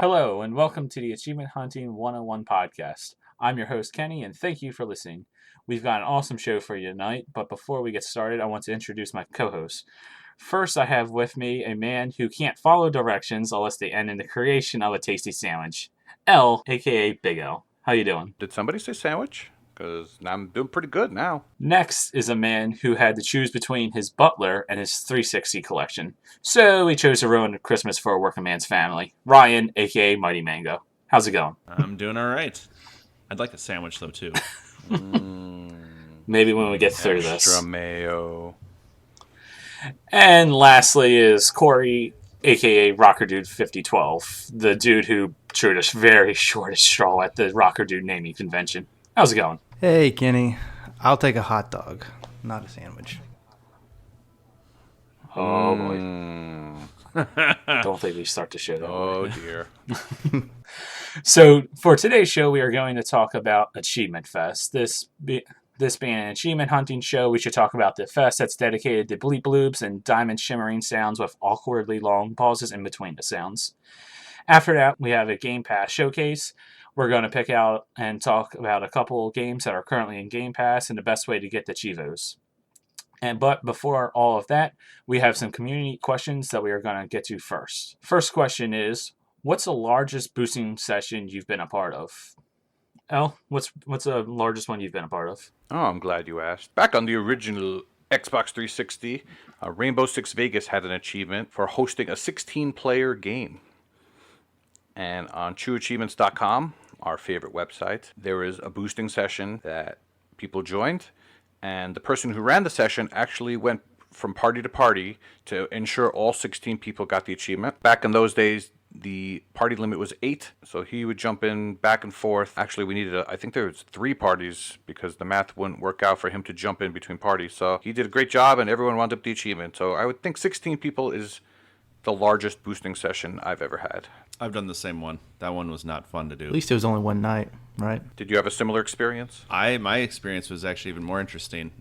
Hello, and welcome to the Achievement Hunting 101 podcast. I'm your host, Kenny, and thank you for listening. We've got an awesome show for you tonight, but before we get started, I want to introduce my co-hosts. First, I have with me a man who can't follow directions unless they end in the creation of a tasty sandwich. L, aka Big L. How you doing? Did somebody say sandwich? Because I'm doing pretty good now. Next is a man who had to choose between his butler and his 360 collection. So he chose to ruin Christmas for a working man's family. Ryan, aka Mighty Mango. How's it going? I'm doing all right. I'd like a sandwich, though, too. Maybe when we get through this. Extra mayo. And lastly is Corey, a.k.a. Rocker Dude 5012, the dude who drew the very shortest straw at the Rocker Dude naming convention. How's it going? Hey, Kenny. I'll take a hot dog, not a sandwich. Oh, boy. Don't think we start the show that way. Oh, dear. So, for today's show, we are going to talk about Achievement Fest. This being an achievement hunting show, we should talk about the fest that's dedicated to bleep bloops and diamond shimmering sounds with awkwardly long pauses in between the sounds. After that, we have a Gamepass showcase. We're going to pick out and talk about a couple of games that are currently in Game Pass and the best way to get the Chivos. But before all of that, we have some community questions that we are going to get to first. First question is, what's the largest boosting session you've been a part of? El, what's the largest one you've been a part of? Oh, I'm glad you asked. Back on the original Xbox 360, Rainbow Six Vegas had an achievement for hosting a 16-player game. And on TrueAchievements.com, our favorite website, there is a boosting session that people joined. And the person who ran the session actually went from party to party to ensure all 16 people got the achievement. Back in those days, the party limit was 8, so he would jump in back and forth. Actually, we needed, I think there was 3 parties because the math wouldn't work out for him to jump in between parties. So he did a great job, and everyone wound up the achievement. So I would think 16 people is the largest boosting session I've ever had. I've done the same one. That one was not fun to do. At least it was only one night, right? Did you have a similar experience? My experience was actually even more interesting.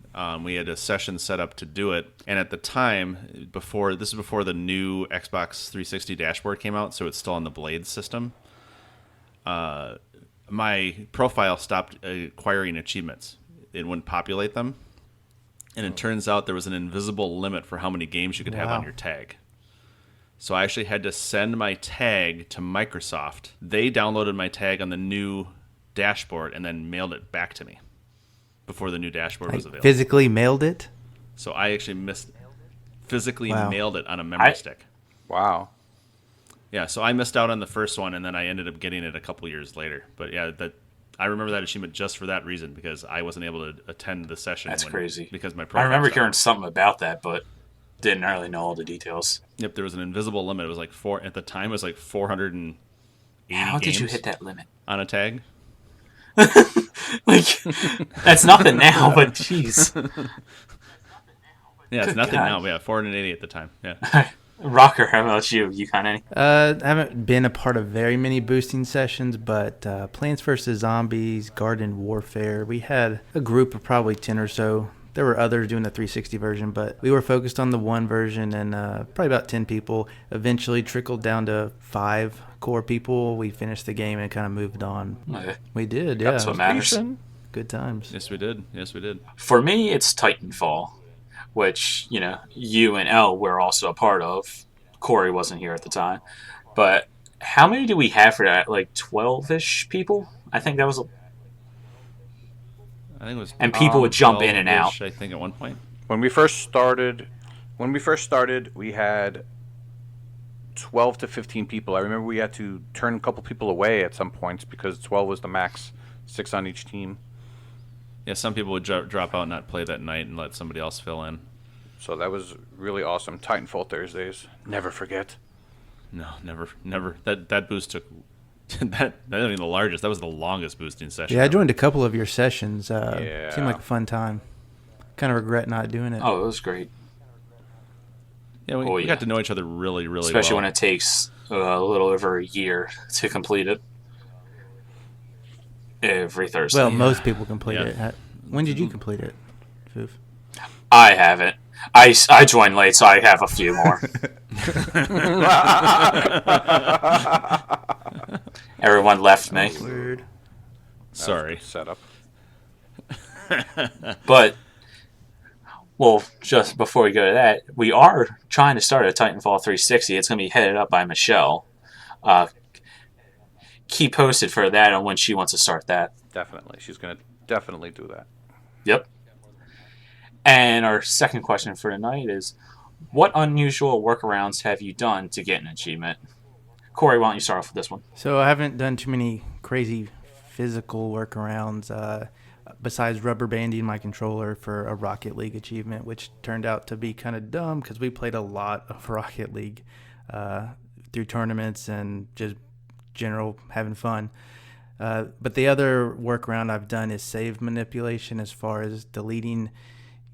We had a session set up to do it, and at the time, before the new Xbox 360 dashboard came out, so it's still on the Blade system. My profile stopped acquiring achievements. It wouldn't populate them, and it turns out there was an invisible limit for how many games you could have on your tag. So I actually had to send my tag to Microsoft. They downloaded my tag on the new dashboard and then mailed it back to me before the new dashboard was available. Physically mailed it? So I actually physically mailed it on a memory stick. Wow. Yeah, so I missed out on the first one, and then I ended up getting it a couple years later. But yeah, I remember that achievement just for that reason, because I wasn't able to attend the session. That's crazy. Because my I remember hearing something about that, but didn't really know all the details. Yep, there was an invisible limit. It was like at the time, it was like 480 How games did you hit that limit? on a tag. Like, that's nothing now, but jeez. Yeah, it's Good nothing God. now. Yeah, 480 at the time. Yeah. Rocker, how about you? You got any? I haven't been a part of very many boosting sessions, but Plants vs. Zombies, Garden Warfare, we had a group of probably 10 or so. There were others doing the 360 version, but we were focused on the one version, and probably about 10 people. Eventually trickled down to 5 core people. We finished the game and kind of moved on. Okay. We did, yeah. That's what matters. Good times. Yes, we did. For me, it's Titanfall, which, you and Elle were also a part of. Corey wasn't here at the time. But how many do we have for that? Like 12-ish people? I think that was... I think it was. And people would jump in and out. I think at one point. When we first started, we had 12 to 15 people. I remember we had to turn a couple people away at some points because 12 was the max, 6 on each team. Yeah, some people would drop out and not play that night and let somebody else fill in. So that was really awesome. Titanfall Thursdays. Never forget. No, never. That boost took. That wasn't even the largest. That was the longest boosting session. Yeah, I joined a couple of your sessions. Yeah. Seemed like a fun time. Kind of regret not doing it. Oh, it was great. Yeah, we got to know each other really, really Especially well. when it takes a little over a year to complete it. Every Thursday. Well, most people complete Yeah. it. When did you complete it, Foof? I haven't. I joined late, so I have a few more. Everyone left me. Weird. Sorry. Setup. But, well, just before we go to that, we are trying to start a Titanfall 360. It's going to be headed up by Michelle. Keep posted for that on when she wants to start that. Definitely. She's going to definitely do that. Yep. And our second question for tonight is, what unusual workarounds have you done to get an achievement? Corey, why don't you start off with this one? So I haven't done too many crazy physical workarounds besides rubber banding my controller for a Rocket League achievement, which turned out to be kind of dumb because we played a lot of Rocket League through tournaments and just general having fun. But the other workaround I've done is save manipulation, as far as deleting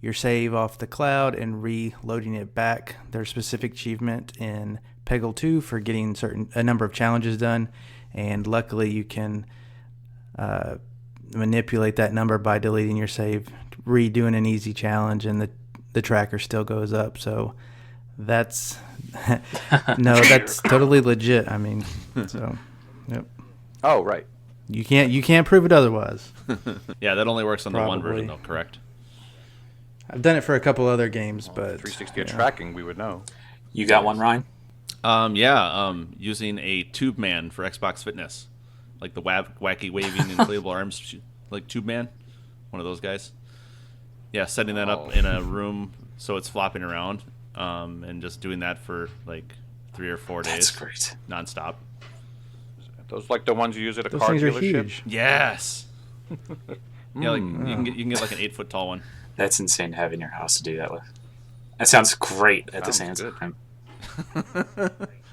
your save off the cloud and reloading it back. There's specific achievement in Peggle 2 for getting a number of challenges done, and luckily you can manipulate that number by deleting your save, redoing an easy challenge, and the tracker still goes up. So that's that's totally legit. I mean, so yep. Oh, right. You can't prove it otherwise. Yeah, that only works on the one Probably. version, though, correct? I've done it for a couple other games, but 360 tracking, we would know. You got one, Ryan? Using a Tube Man for Xbox Fitness, like the wacky waving inflatable arms, like Tube Man, one of those guys. Yeah, setting that up in a room so it's flopping around, and just doing that for like 3 or 4 days. That's great. Nonstop. Those like the ones you use at a those car things are dealership? huge. Yes. Yeah, like you can get like an 8-foot tall one. That's insane to have in your house to do that with. That sounds great at the same Sounds good. time.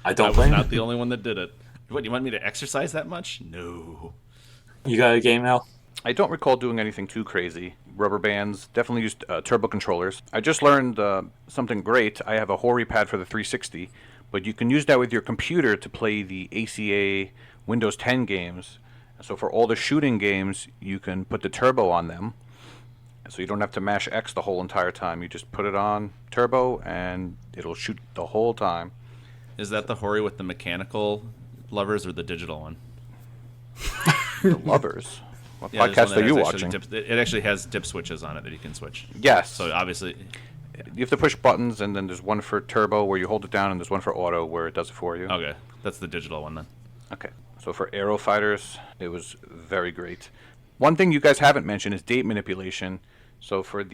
I don't I was blame not you. the only one that did it. What, you want me to exercise that much? No. You got a game now? I don't recall doing anything too crazy. Rubber bands, definitely used turbo controllers. I just learned something great. I have a Hori pad for the 360, but you can use that with your computer to play the ACA Windows 10 games. So for all the shooting games, you can put the turbo on them. So you don't have to mash X the whole entire time. You just put it on turbo and it'll shoot the whole time. Is that the Hori with the mechanical levers or the digital one? The lovers. What Yeah, there's podcast one that are you has watching? it actually has dip switches on it that you can switch. Yes. So obviously, You have to push buttons, and then there's one for turbo where you hold it down, and there's one for auto where it does it for you. okay, that's the digital one then. Okay. So for aero fighters, it was very great. One thing you guys haven't mentioned is date manipulation. So for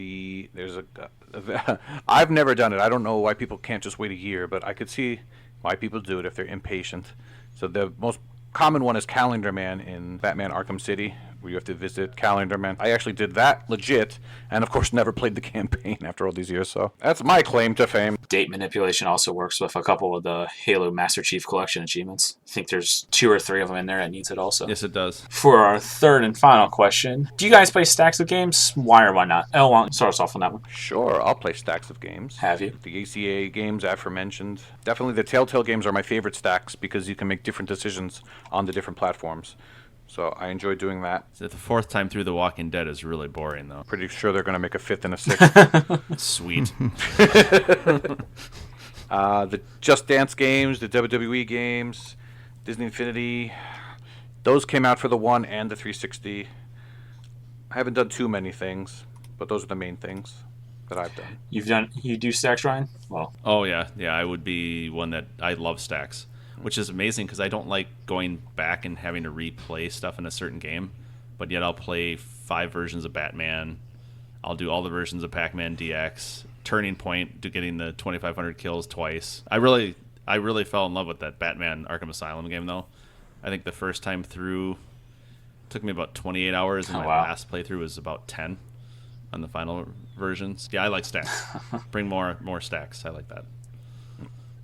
I've never done it. I don't know why people can't just wait a year, but I could see why people do it if they're impatient. So the most common one is Calendar Man in Batman Arkham City, where you have to visit Calendar Man. I actually did that legit, and of course never played the campaign after all these years, so that's my claim to fame. Date manipulation also works with a couple of the Halo Master Chief Collection achievements. I think there's 2 or 3 of them in there that needs it also. Yes, it does. For our third and final question, do you guys play stacks of games? Why or why not? El, why don't you start us off on that one? Sure, I'll play stacks of games. Have you? The ACA games aforementioned. Definitely the Telltale games are my favorite stacks because you can make different decisions on the different platforms. So I enjoy doing that. So the 4th time through The Walking Dead is really boring, though. Pretty sure they're going to make a 5th and a 6th. Sweet. The Just Dance games, the WWE games, Disney Infinity, those came out for the 1 and the 360. I haven't done too many things, but those are the main things that I've done. You do stacks, Ryan? Well, Oh, yeah. Yeah, I would be one that I love stacks, which is amazing because I don't like going back and having to replay stuff in a certain game, but yet I'll play 5 versions of Batman. I'll do all the versions of Pac-Man DX, Turning Point to getting the 2,500 kills twice. I really fell in love with that Batman Arkham Asylum game, though. I think the first time through took me about 28 hours, and my wow. last playthrough was about 10 on the final versions. Yeah, I like stacks. Bring more stacks. I like that.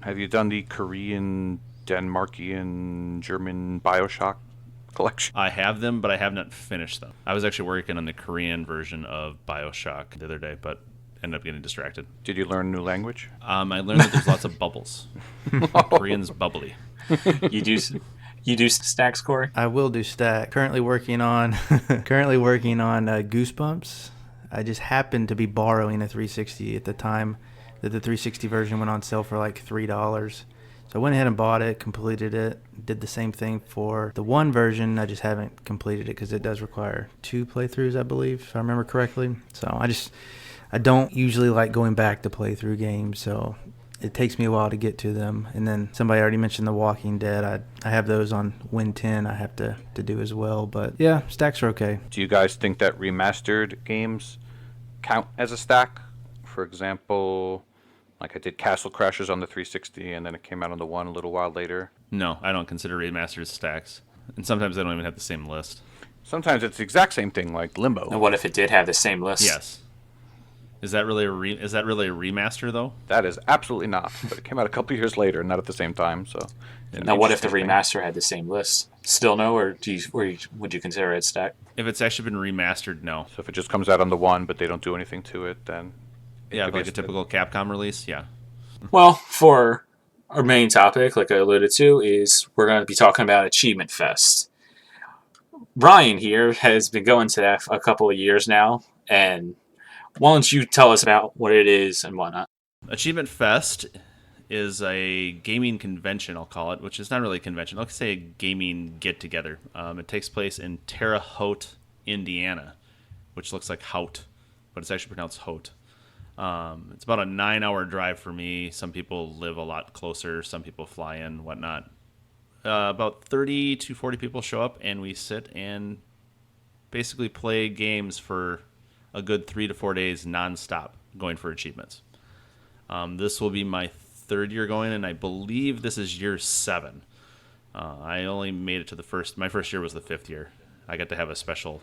Have you done the Korean, Denmarkian, German Bioshock collection? I have them, but I have not finished them. I was actually working on the Korean version of Bioshock the other day, but ended up getting distracted. Did you learn a new language? I learned that there's lots of bubbles. Korean's bubbly. you do stacks, Corey? I will do stack. Currently working on Goosebumps. I just happened to be borrowing a 360 at the time that the 360 version went on sale for like $3. So I went ahead and bought it, completed it, did the same thing for the one version. I just haven't completed it because it does require 2 playthroughs, I believe, if I remember correctly. So I don't usually like going back to play through games, so it takes me a while to get to them. And then somebody already mentioned The Walking Dead. I have those on Win 10 I have to do as well. But yeah, stacks are okay. Do you guys think that remastered games count as a stack? For example, like I did Castle Crashers on the 360, and then it came out on the One a little while later. No, I don't consider remasters stacks. And sometimes they don't even have the same list. Sometimes it's the exact same thing, like Limbo. And what if it did have the same list? Yes. Is that really a remaster though? That is absolutely not. But it came out a couple years later, not at the same time. So. Now, what if the remaster had the same list? Still no, or would you consider it stack? If it's actually been remastered, no. So if it just comes out on the One, but they don't do anything to it, then Yeah, like a typical Capcom release. Yeah. Well, for our main topic, like I alluded to, is we're going to be talking about Achievement Fest. Ryan here has been going to that a couple of years now, and why don't you tell us about what it is and whatnot? Achievement Fest is a gaming convention, I'll call it, which is not really a convention. I'll say a gaming get-together. It takes place in Terre Haute, Indiana, which looks like Haute, but it's actually pronounced Haute. It's about a 9-hour drive for me. Some people live a lot closer. Some people fly in, whatnot. About 30 to 40 people show up, and we sit and basically play games for a good 3 to 4 days nonstop, going for achievements. This will be my 3rd year going, and I believe this is year 7. I only made it to my first year was the 5th year. I got to have a special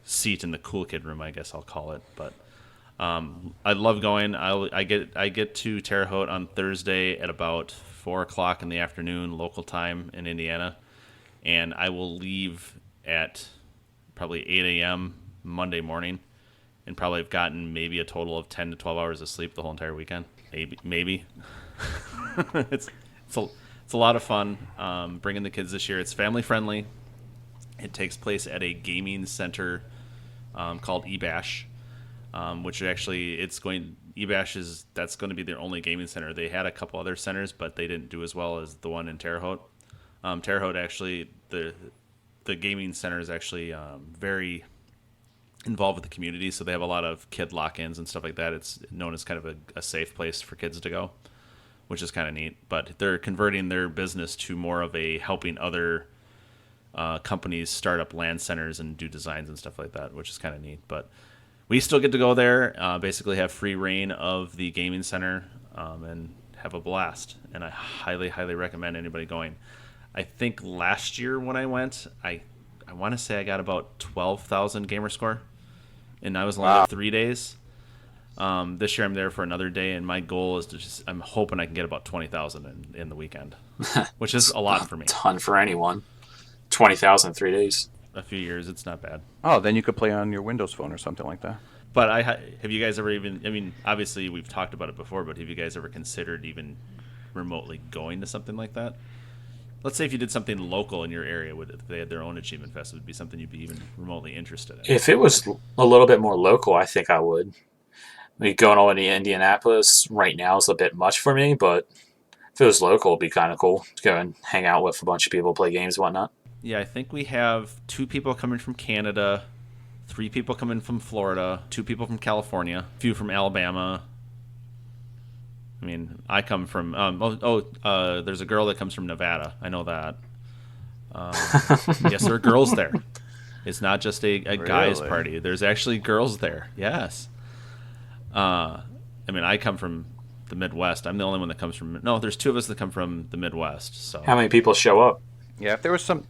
seat in the cool kid room, I guess I'll call it. But I love going. I get to Terre Haute on Thursday at about 4 o'clock in the afternoon, local time in Indiana, and I will leave at probably 8 a.m. Monday morning, and probably have gotten maybe a total of 10 to 12 hours of sleep the whole entire weekend. Maybe. It's a lot of fun. Bringing the kids this year. It's family friendly. It takes place at a gaming center called eBash, which actually that's going to be their only gaming center. They had a couple other centers, but they didn't do as well as the one in Terre Haute. Terre Haute actually, the gaming center is actually very involved with the community, so they have a lot of kid lock-ins and stuff like that. It's known as kind of a safe place for kids to go, which is kind of neat. But they're converting their business to more of a helping other companies start up land centers and do designs and stuff like that, which is kind of neat. But we still get to go there, basically have free reign of the gaming center, and have a blast. And I highly, highly recommend anybody going. I think last year when I went, I want to say I got about 12,000 gamer score, and I was only there 3 days. This year I'm there for another day, and my goal is I'm hoping I can get about 20,000 in the weekend, which is a lot for me. Ton for anyone. 20,000 in 3 days. A few years, it's not bad. Oh, then you could play on your Windows phone or something like that. But have you guys ever obviously we've talked about it before, but have you guys ever considered even remotely going to something like that? Let's say if you did something local in your area, if they had their own Achievement Fest, it would be something you'd be even remotely interested in. If it was a little bit more local, I think I would. Going all into Indianapolis right now is a bit much for me, but if it was local, it'd be kind of cool to go and hang out with a bunch of people, play games and whatnot. Yeah, I think we have 2 people coming from Canada, 3 people coming from Florida, 2 people from California, a few from Alabama. I mean, I come from... there's a girl that comes from Nevada. I know that. Yes, there are girls there. It's not just a guys' party. There's actually girls there. Yes. I mean, I come from the Midwest. I'm the only one that comes from... No, there's 2 of us that come from the Midwest. So how many people show up? Yeah, if there was some...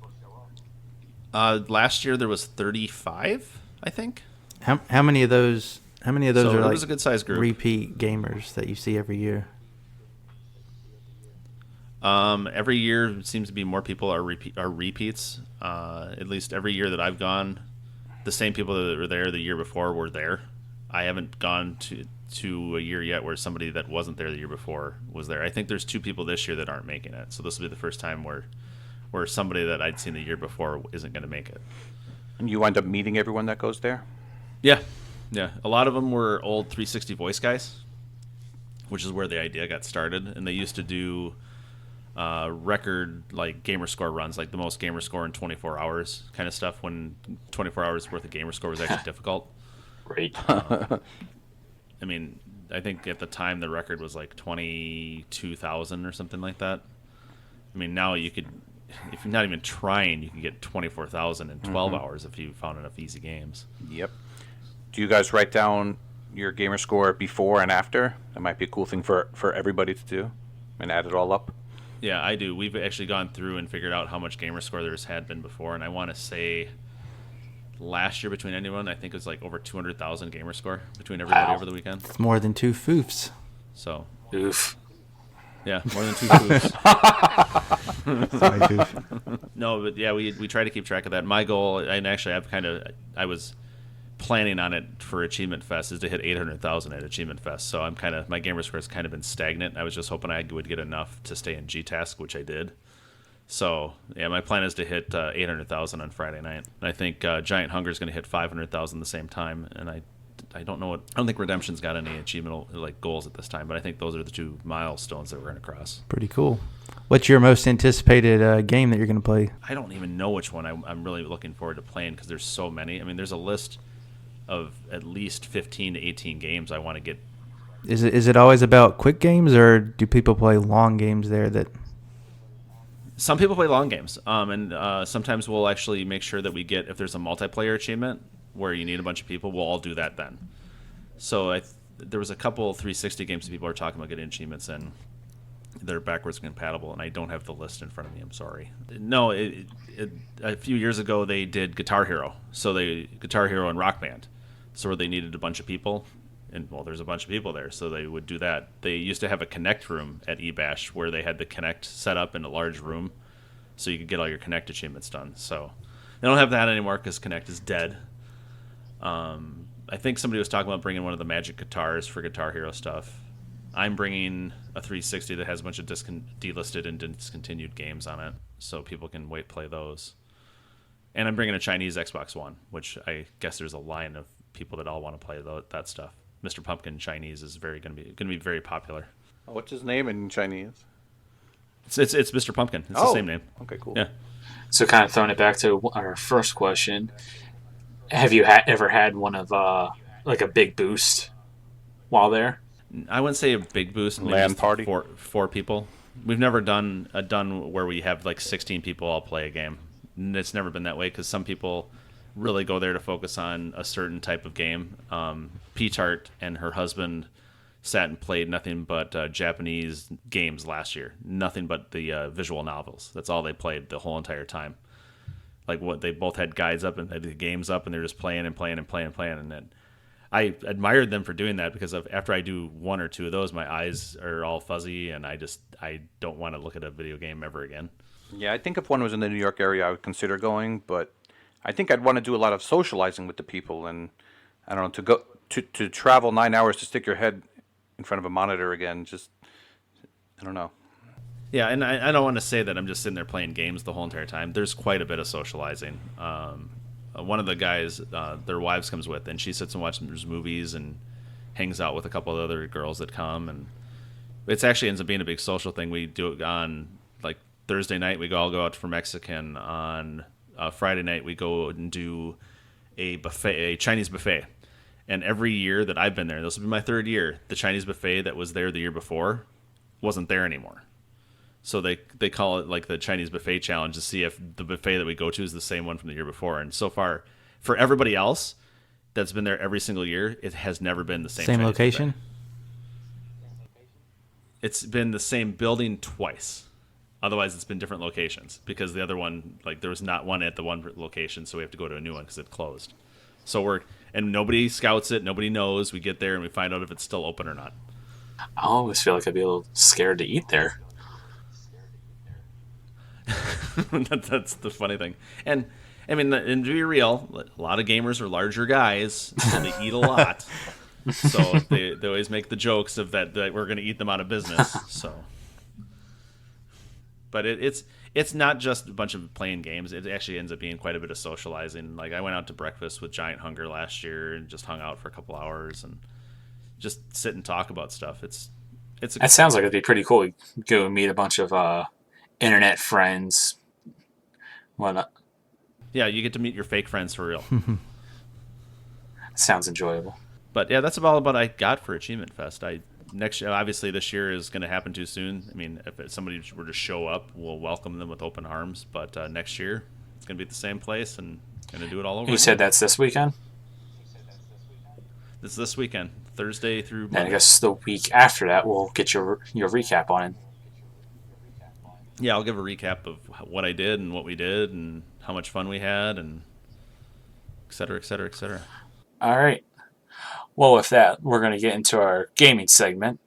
last year there was 35, I think. How many of those? How many of those are it like was a good sized group. Repeat gamers that you see every year? Every year it seems to be more people are repeats. At least every year that I've gone, the same people that were there the year before were there. I haven't gone to a year yet where somebody that wasn't there the year before was there. I think there's 2 people this year that aren't making it. So this will be the first time where somebody that I'd seen the year before isn't going to make it. And you wind up meeting everyone that goes there? Yeah. A lot of them were old 360 voice guys, which is where the idea got started. And they used to do record like gamer score runs, like the most gamer score in 24 hours kind of stuff, when 24 hours worth of gamer score was actually difficult. Great. I mean, I think at the time the record was like 22,000 or something like that. I mean, now you could, if you're not even trying, you can get 24,000 in 12 hours if you found enough easy games. Yep. Do you guys write down your gamer score before and after? That might be a cool thing for everybody to do and add it all up. Yeah, I do. We've actually gone through and figured out how much gamer score there's had been before, and I want to say last year between anyone, I think it was like over 200,000 gamer score between everybody over the weekend. It's more than 2 foofs. So, Oof. yeah, more than 2 foofs. Sorry, foof. No, but yeah, we try to keep track of that. My goal, and actually I was planning on it for Achievement Fest, is to hit 800,000 at Achievement Fest. So my gamer score has kind of been stagnant. I was just hoping I would get enough to stay in G-Task, which I did. So yeah, my plan is to hit 800,000 on Friday night. And I think Giant Hunger is going to hit 500,000 the same time. And I don't think Redemption's got any achievement like goals at this time, but I think those are the 2 milestones that we're going to cross. Pretty cool. What's your most anticipated game that you're going to play? I don't even know which one I'm really looking forward to playing, because there's so many. I mean, there's a list of at least 15 to 18 games I want to get. Is it always about quick games, or do people play long games there? That some people play long games, and sometimes we'll actually make sure that we get, if there's a multiplayer achievement where you need a bunch of people, we'll all do that then. So there was a couple 360 games that people are talking about getting achievements in. They're backwards compatible, and I don't have the list in front of me. I'm sorry. No, a few years ago they did Guitar Hero. So Guitar Hero and Rock Band. So where they needed a bunch of people, and well, there's a bunch of people there, so they would do that. They used to have a Connect room at eBash where they had the Connect set up in a large room, so you could get all your Connect achievements done. So they don't have that anymore because Connect is dead. I think somebody was talking about bringing one of the magic guitars for Guitar Hero stuff. I'm bringing a 360 that has a bunch of delisted and discontinued games on it, so people can play those. And I'm bringing a Chinese Xbox One, which I guess there's a line of people that all want to play that stuff. Mr. Pumpkin Chinese is going to be very popular. What's his name in Chinese? It's Mr. Pumpkin. It's the same name. Okay, cool. Yeah. So kind of throwing it back to our first question, have you ever had one of like a big boost while there? I wouldn't say a big boost. Maybe LAN party? Four people. We've never done where we have like 16 people all play a game. It's never been that way because some people really go there to focus on a certain type of game. P-Tart and her husband sat and played nothing but Japanese games last year. Nothing but the visual novels. That's all they played the whole entire time. Like they both had guides up and had the games up, and they're just playing and playing and playing and playing. And then I admired them for doing that because after I do one or two of those, my eyes are all fuzzy, and I don't want to look at a video game ever again. Yeah, I think if one was in the New York area, I would consider going, but I think I'd want to do a lot of socializing with the people, and I don't know, to travel 9 hours to stick your head in front of a monitor again. Just I don't know. Yeah, and I don't want to say that I'm just sitting there playing games the whole entire time. There's quite a bit of socializing. One of the guys, their wives comes with, and she sits and watches movies and hangs out with a couple of other girls that come, and it actually ends up being a big social thing. We do it on like Thursday night. We all go out for Mexican. On Friday night, we go and do a Chinese buffet. And every year that I've been there, this will be my third year, the Chinese buffet that was there the year before wasn't there anymore. So they call it like the Chinese buffet challenge to see if the buffet that we go to is the same one from the year before. And so far, for everybody else that's been there every single year, it has never been the same Chinese location? buffet. It's been the same building twice. Otherwise, it's been different locations because the other one, like there was not one at the one location, so we have to go to a new one because it closed. So and nobody scouts it, nobody knows. We get there and we find out if it's still open or not. I always feel like I'd be a little scared to eat there. That's the funny thing. And I mean, and to be real, a lot of gamers are larger guys, so they eat a lot. So they always make the jokes of that we're going to eat them out of business. So, but it's not just a bunch of playing games. It actually ends up being quite a bit of socializing. Like I went out to breakfast with Giant Hunger last year and just hung out for a couple hours and just sit and talk about stuff. That sounds like it'd be pretty cool. Go and meet a bunch of internet friends. Whatnot. Yeah, you get to meet your fake friends for real. Sounds enjoyable. But yeah, that's about what I got for Achievement Fest. Next year, obviously, this year is going to happen too soon. I mean, if somebody were to show up, we'll welcome them with open arms. But next year, it's going to be at the same place and going to do it all over. You said that's this weekend? This weekend, Thursday through Monday. And I guess the week after that, we'll get your recap on it. Yeah, I'll give a recap of what I did and what we did and how much fun we had and et cetera, et cetera, et cetera. All right. Well, with that, we're going to get into our gaming segment.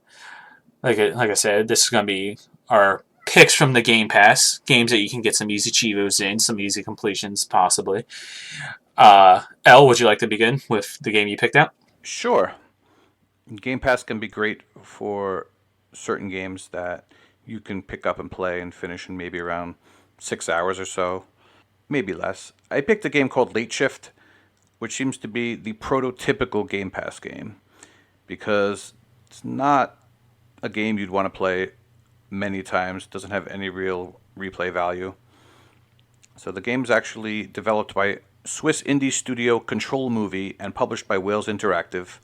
Like I said, this is going to be our picks from the Game Pass, games that you can get some easy chivos in, some easy completions possibly. Elle, would you like to begin with the game you picked out? Sure. Game Pass can be great for certain games that you can pick up and play and finish in maybe around 6 hours or so, maybe less. I picked a game called Late Shift, which seems to be the prototypical Game Pass game, because it's not a game you'd want to play many times, doesn't have any real replay value. So the game's actually developed by Swiss indie studio Control Movie and published by Wales Interactive.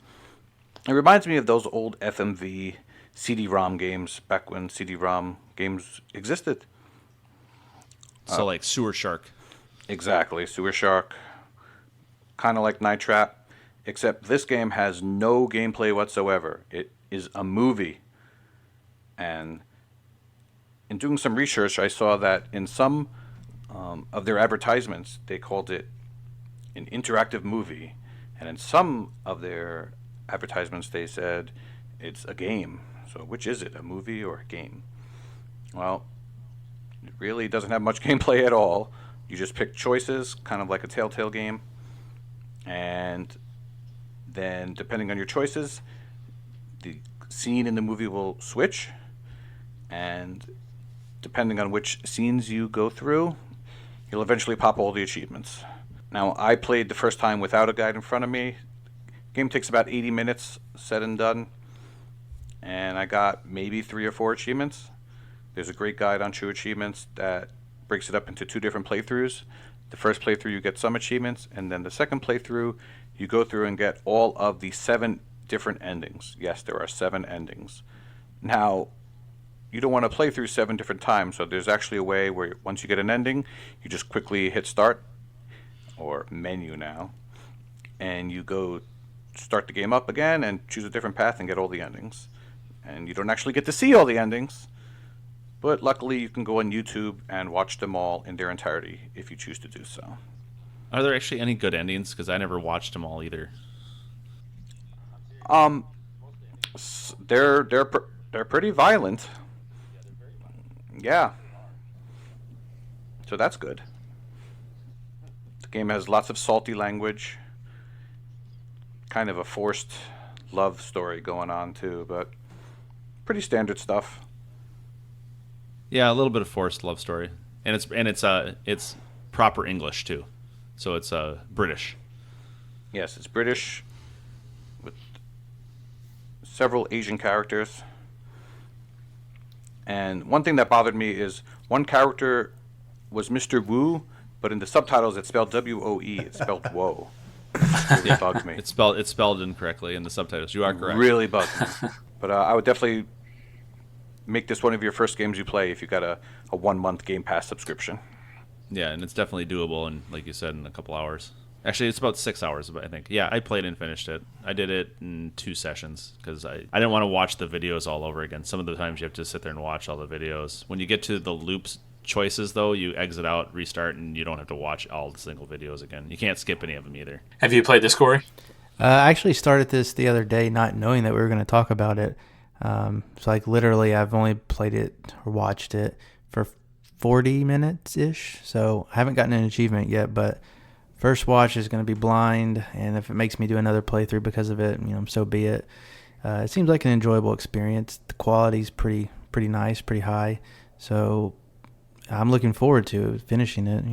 It reminds me of those old FMV CD-ROM games, back when CD-ROM games existed. So like Sewer Shark. Exactly, Sewer Shark. Kind of like Night Trap, except this game has no gameplay whatsoever. It is a movie. And in doing some research, I saw that in some of their advertisements, they called it an interactive movie. And in some of their advertisements, they said it's a game. So which is it, a movie or a game? Well, it really doesn't have much gameplay at all. You just pick choices, kind of like a Telltale game. And then, depending on your choices, the scene in the movie will switch. And depending on which scenes you go through, you'll eventually pop all the achievements. Now, I played the first time without a guide in front of me. Game takes about 80 minutes, said and done. And I got maybe 3 or 4 achievements. There's a great guide on True Achievements that breaks it up into 2 different playthroughs. The first playthrough, you get some achievements, and then the second playthrough, you go through and get all of the 7 different endings. Yes, there are 7 endings. Now, you don't want to play through 7 different times, so there's actually a way where once you get an ending, you just quickly hit start, or menu now, and you go start the game up again and choose a different path and get all the endings. And you don't actually get to see all the endings, but luckily you can go on YouTube and watch them all in their entirety if you choose to do so. Are there actually any good endings? Because I never watched them all either. They're pretty violent. Yeah. So that's good. The game has lots of salty language. Kind of a forced love story going on too, but pretty standard stuff. Yeah, a little bit of forced love story, and it's proper English too, so it's British. Yes, it's British with several Asian characters. And one thing that bothered me is one character was Mr. Wu, but in the subtitles it's spelled W-O-E. It's spelled Woe. It really bugged me. It's spelled incorrectly in the subtitles. You are correct. Really bugged me. But I would definitely make this one of your first games you play if you got a 1-month Game Pass subscription. Yeah, and it's definitely doable, and like you said, in a couple hours. Actually, it's about 6 hours, I think. Yeah, I played and finished it. I did it in 2 sessions because I didn't want to watch the videos all over again. Some of the times you have to sit there and watch all the videos. When you get to the loops choices, though, you exit out, restart, and you don't have to watch all the single videos again. You can't skip any of them either. Have you played this, Corey? I actually started this the other day not knowing that we were going to talk about it. So like literally I've only played it or watched it for 40 minutes-ish. So I haven't gotten an achievement yet, but first watch is going to be blind. And if it makes me do another playthrough because of it, so be it. It seems like an enjoyable experience. The quality's pretty nice, pretty high. So I'm looking forward to finishing it,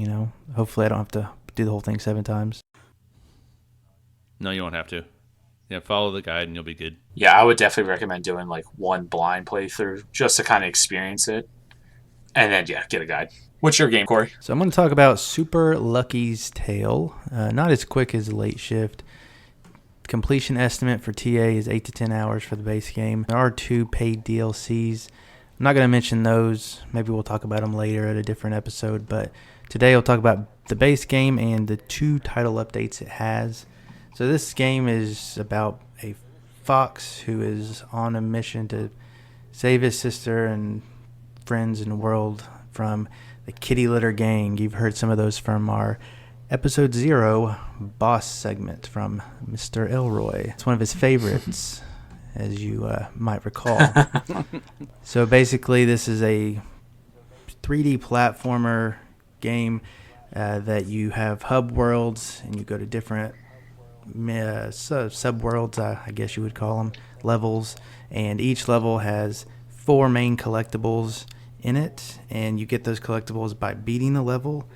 Hopefully I don't have to do the whole thing 7 times. No, you won't have to. Yeah, follow the guide and you'll be good. Yeah, I would definitely recommend doing like one blind playthrough just to kind of experience it. And then, yeah, get a guide. What's your game, Corey? So I'm going to talk about Super Lucky's Tale. Not as quick as Late Shift. Completion estimate for TA is 8 to 10 hours for the base game. There are 2 paid DLCs. I'm not going to mention those. Maybe we'll talk about them later at a different episode. But today I'll talk about the base game and the 2 title updates it has. So this game is about a fox who is on a mission to save his sister and friends in the world from the kitty litter gang. You've heard some of those from our Episode 0 boss segment from Mr. Elroy. It's one of his favorites, as you might recall. So basically, this is a 3D platformer game that you have hub worlds, and you go to different sub-worlds, I guess you would call them, levels. And each level has 4 main collectibles in it, and you get those collectibles by beating the level,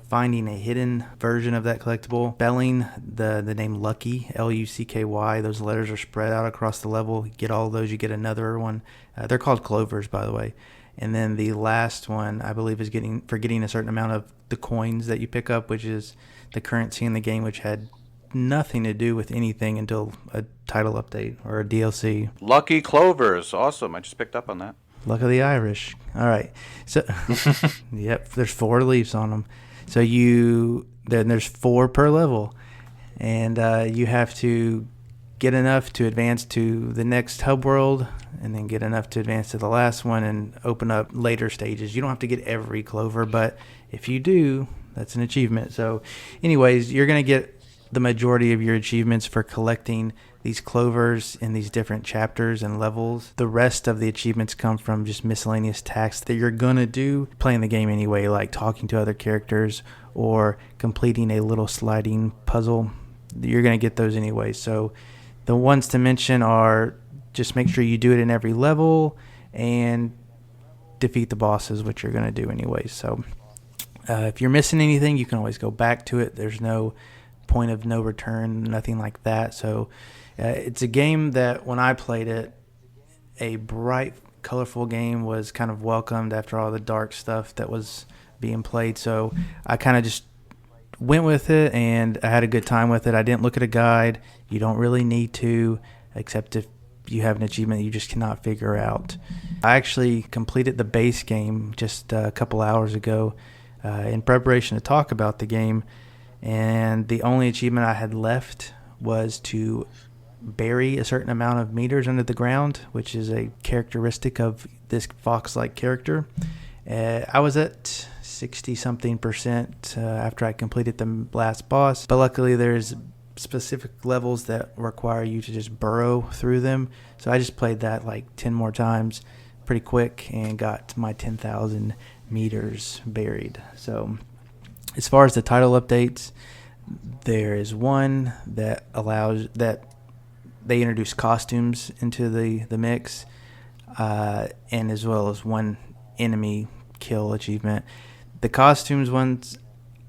finding a hidden version of that collectible, spelling the name Lucky, Lucky. Those letters are spread out across the level. You get all of those, you get another one. They're called clovers, by the way. And then the last one, I believe, is getting a certain amount of the coins that you pick up, which is the currency in the game, which had nothing to do with anything until a title update or a DLC. Lucky clovers. Awesome. I just picked up on that. Luck of the Irish. All right. So, yep, there's 4 leaves on them. So then there's 4 per level, and you have to get enough to advance to the next hub world, and then get enough to advance to the last one and open up later stages. You don't have to get every clover, but if you do, that's an achievement. So anyways, you're going to get the majority of your achievements for collecting these clovers in these different chapters and levels. The rest of the achievements come from just miscellaneous tasks that you're going to do playing the game anyway, like talking to other characters or completing a little sliding puzzle. You're going to get those anyway. So the ones to mention are just make sure you do it in every level and defeat the bosses, which you're going to do anyway. So if you're missing anything, you can always go back to it. There's no point of no return, nothing like that. So it's a game that when I played it, a bright, colorful game was kind of welcomed after all the dark stuff that was being played. So I kind of just went with it, and I had a good time with it. I didn't look at a guide. You don't really need to, except if you have an achievement that you just cannot figure out. I actually completed the base game just a couple hours ago in preparation to talk about the game, and the only achievement I had left was to bury a certain amount of meters under the ground, which is a characteristic of this fox-like character. I was at 60-something% after I completed the last boss, but luckily there's specific levels that require you to just burrow through them. So I just played that like 10 more times pretty quick and got my 10,000 meters buried. So as far as the title updates, there is one that allows that they introduce costumes into the mix, and as well as one enemy kill achievement. The costumes ones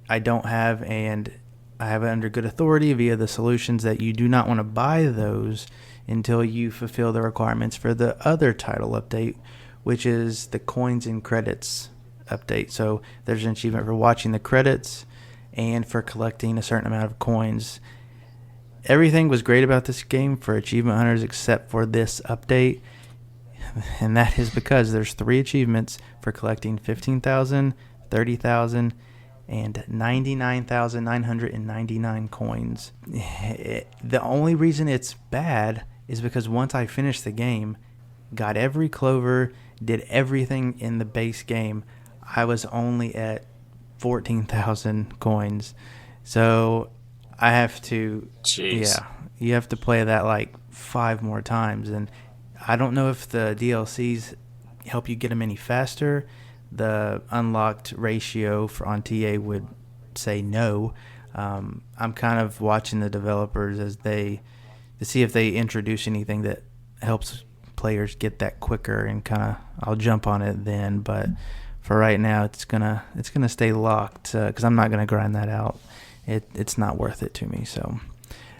I don't have, and I have it under good authority via the solutions that you do not want to buy those until you fulfill the requirements for the other title update, which is the coins and credits update. So there's an achievement for watching the credits and for collecting a certain amount of coins. Everything was great about this game for achievement hunters except for this update, and that is because there's 3 achievements for collecting 15,000, 30,000, and 99,999 coins. The only reason it's bad is because once I finished the game, got every clover, did everything in the base game, I was only at 14,000 coins. So I have to, you have to play that like 5 more times. And I don't know if the DLCs help you get them any faster. The unlocked ratio on TA would say no. I'm kind of watching the developers to see if they introduce anything that helps players get that quicker, and kind of I'll jump on it then. But for right now, it's gonna stay locked because I'm not gonna grind that out. It's not worth it to me. So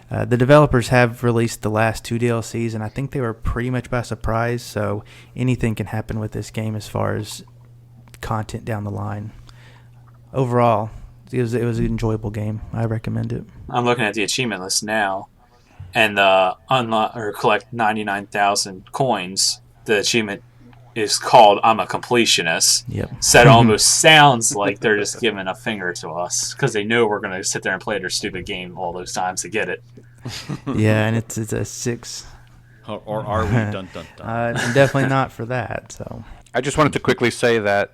the developers have released the last 2 DLCs, and I think they were pretty much by surprise. So anything can happen with this game as far as content down the line. Overall, it was an enjoyable game. I recommend it. I'm looking at the achievement list now, and the unlock or collect 99,000 coins. The achievement is called "I'm a completionist." Yep. So it almost sounds like they're just giving a finger to us because they know we're going to sit there and play their stupid game all those times to get it. Yeah, and it's a 6. Or are we? Dun dun dun. Definitely not for that. So I just wanted to quickly say that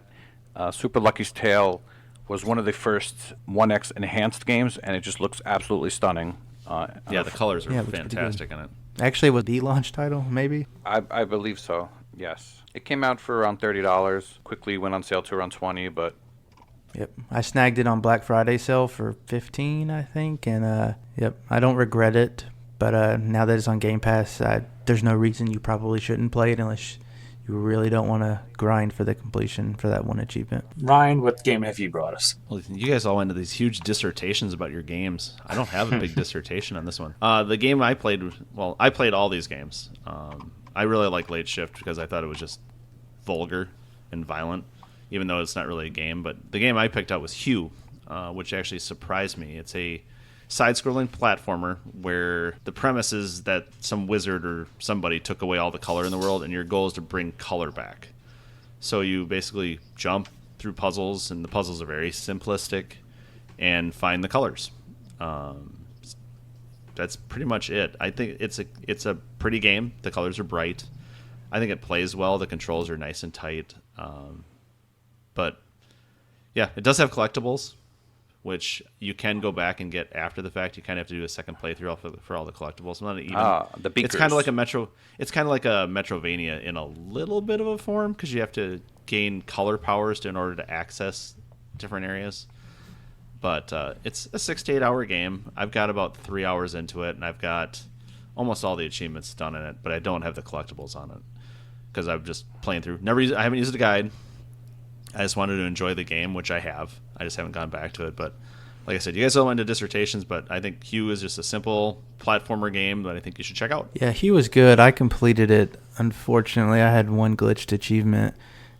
Super Lucky's Tale was one of the first 1X enhanced games, and it just looks absolutely stunning. Yeah, the colors are Yeah, it looks pretty fantastic in it. actually, was the launch title maybe? I believe so, yes. It came out for around $30, quickly went on sale to around $20, but Yep, I snagged it on Black Friday sale for $15, I think, and yep, I don't regret it. But now that it's on Game Pass, there's no reason you probably shouldn't play it unless you really don't want to grind for the completion for that one achievement. Ryan, what game have you brought us? Well, you guys all went into these huge dissertations about your games. I don't have a big dissertation on this one. The game I played, well, I played all these games. I really like Late Shift because I thought it was just vulgar and violent, even though it's not really a game. But the game I picked up was Hue, which actually surprised me. It's a side-scrolling platformer where the premise is that some wizard or somebody took away all the color in the world, and your goal is to bring color back. So you basically jump through puzzles, and the puzzles are very simplistic, and find the colors. That's pretty much it. I think it's a pretty game. The colors are bright. I think it plays well. The controls are nice and tight. But yeah, it does have collectibles, which you can go back and get after the fact. You kind of have to do a second playthrough for all the collectibles. Not even. the beakers. It's kind of like a Metro. It's kind of like a Metrovania in a little bit of a form because you have to gain color powers in order to access different areas. But it's a 6 to 8 hour game. I've got about 3 hours into it, and I've got almost all the achievements done in it. But I don't have the collectibles on it because I'm just playing through. I haven't used a guide. I just wanted to enjoy the game, which I have. I just haven't gone back to it. But like I said, you guys all went into dissertations, but I think Hue is just a simple platformer game that I think you should check out. Yeah, he was good. I completed it. Unfortunately, I had one glitched achievement,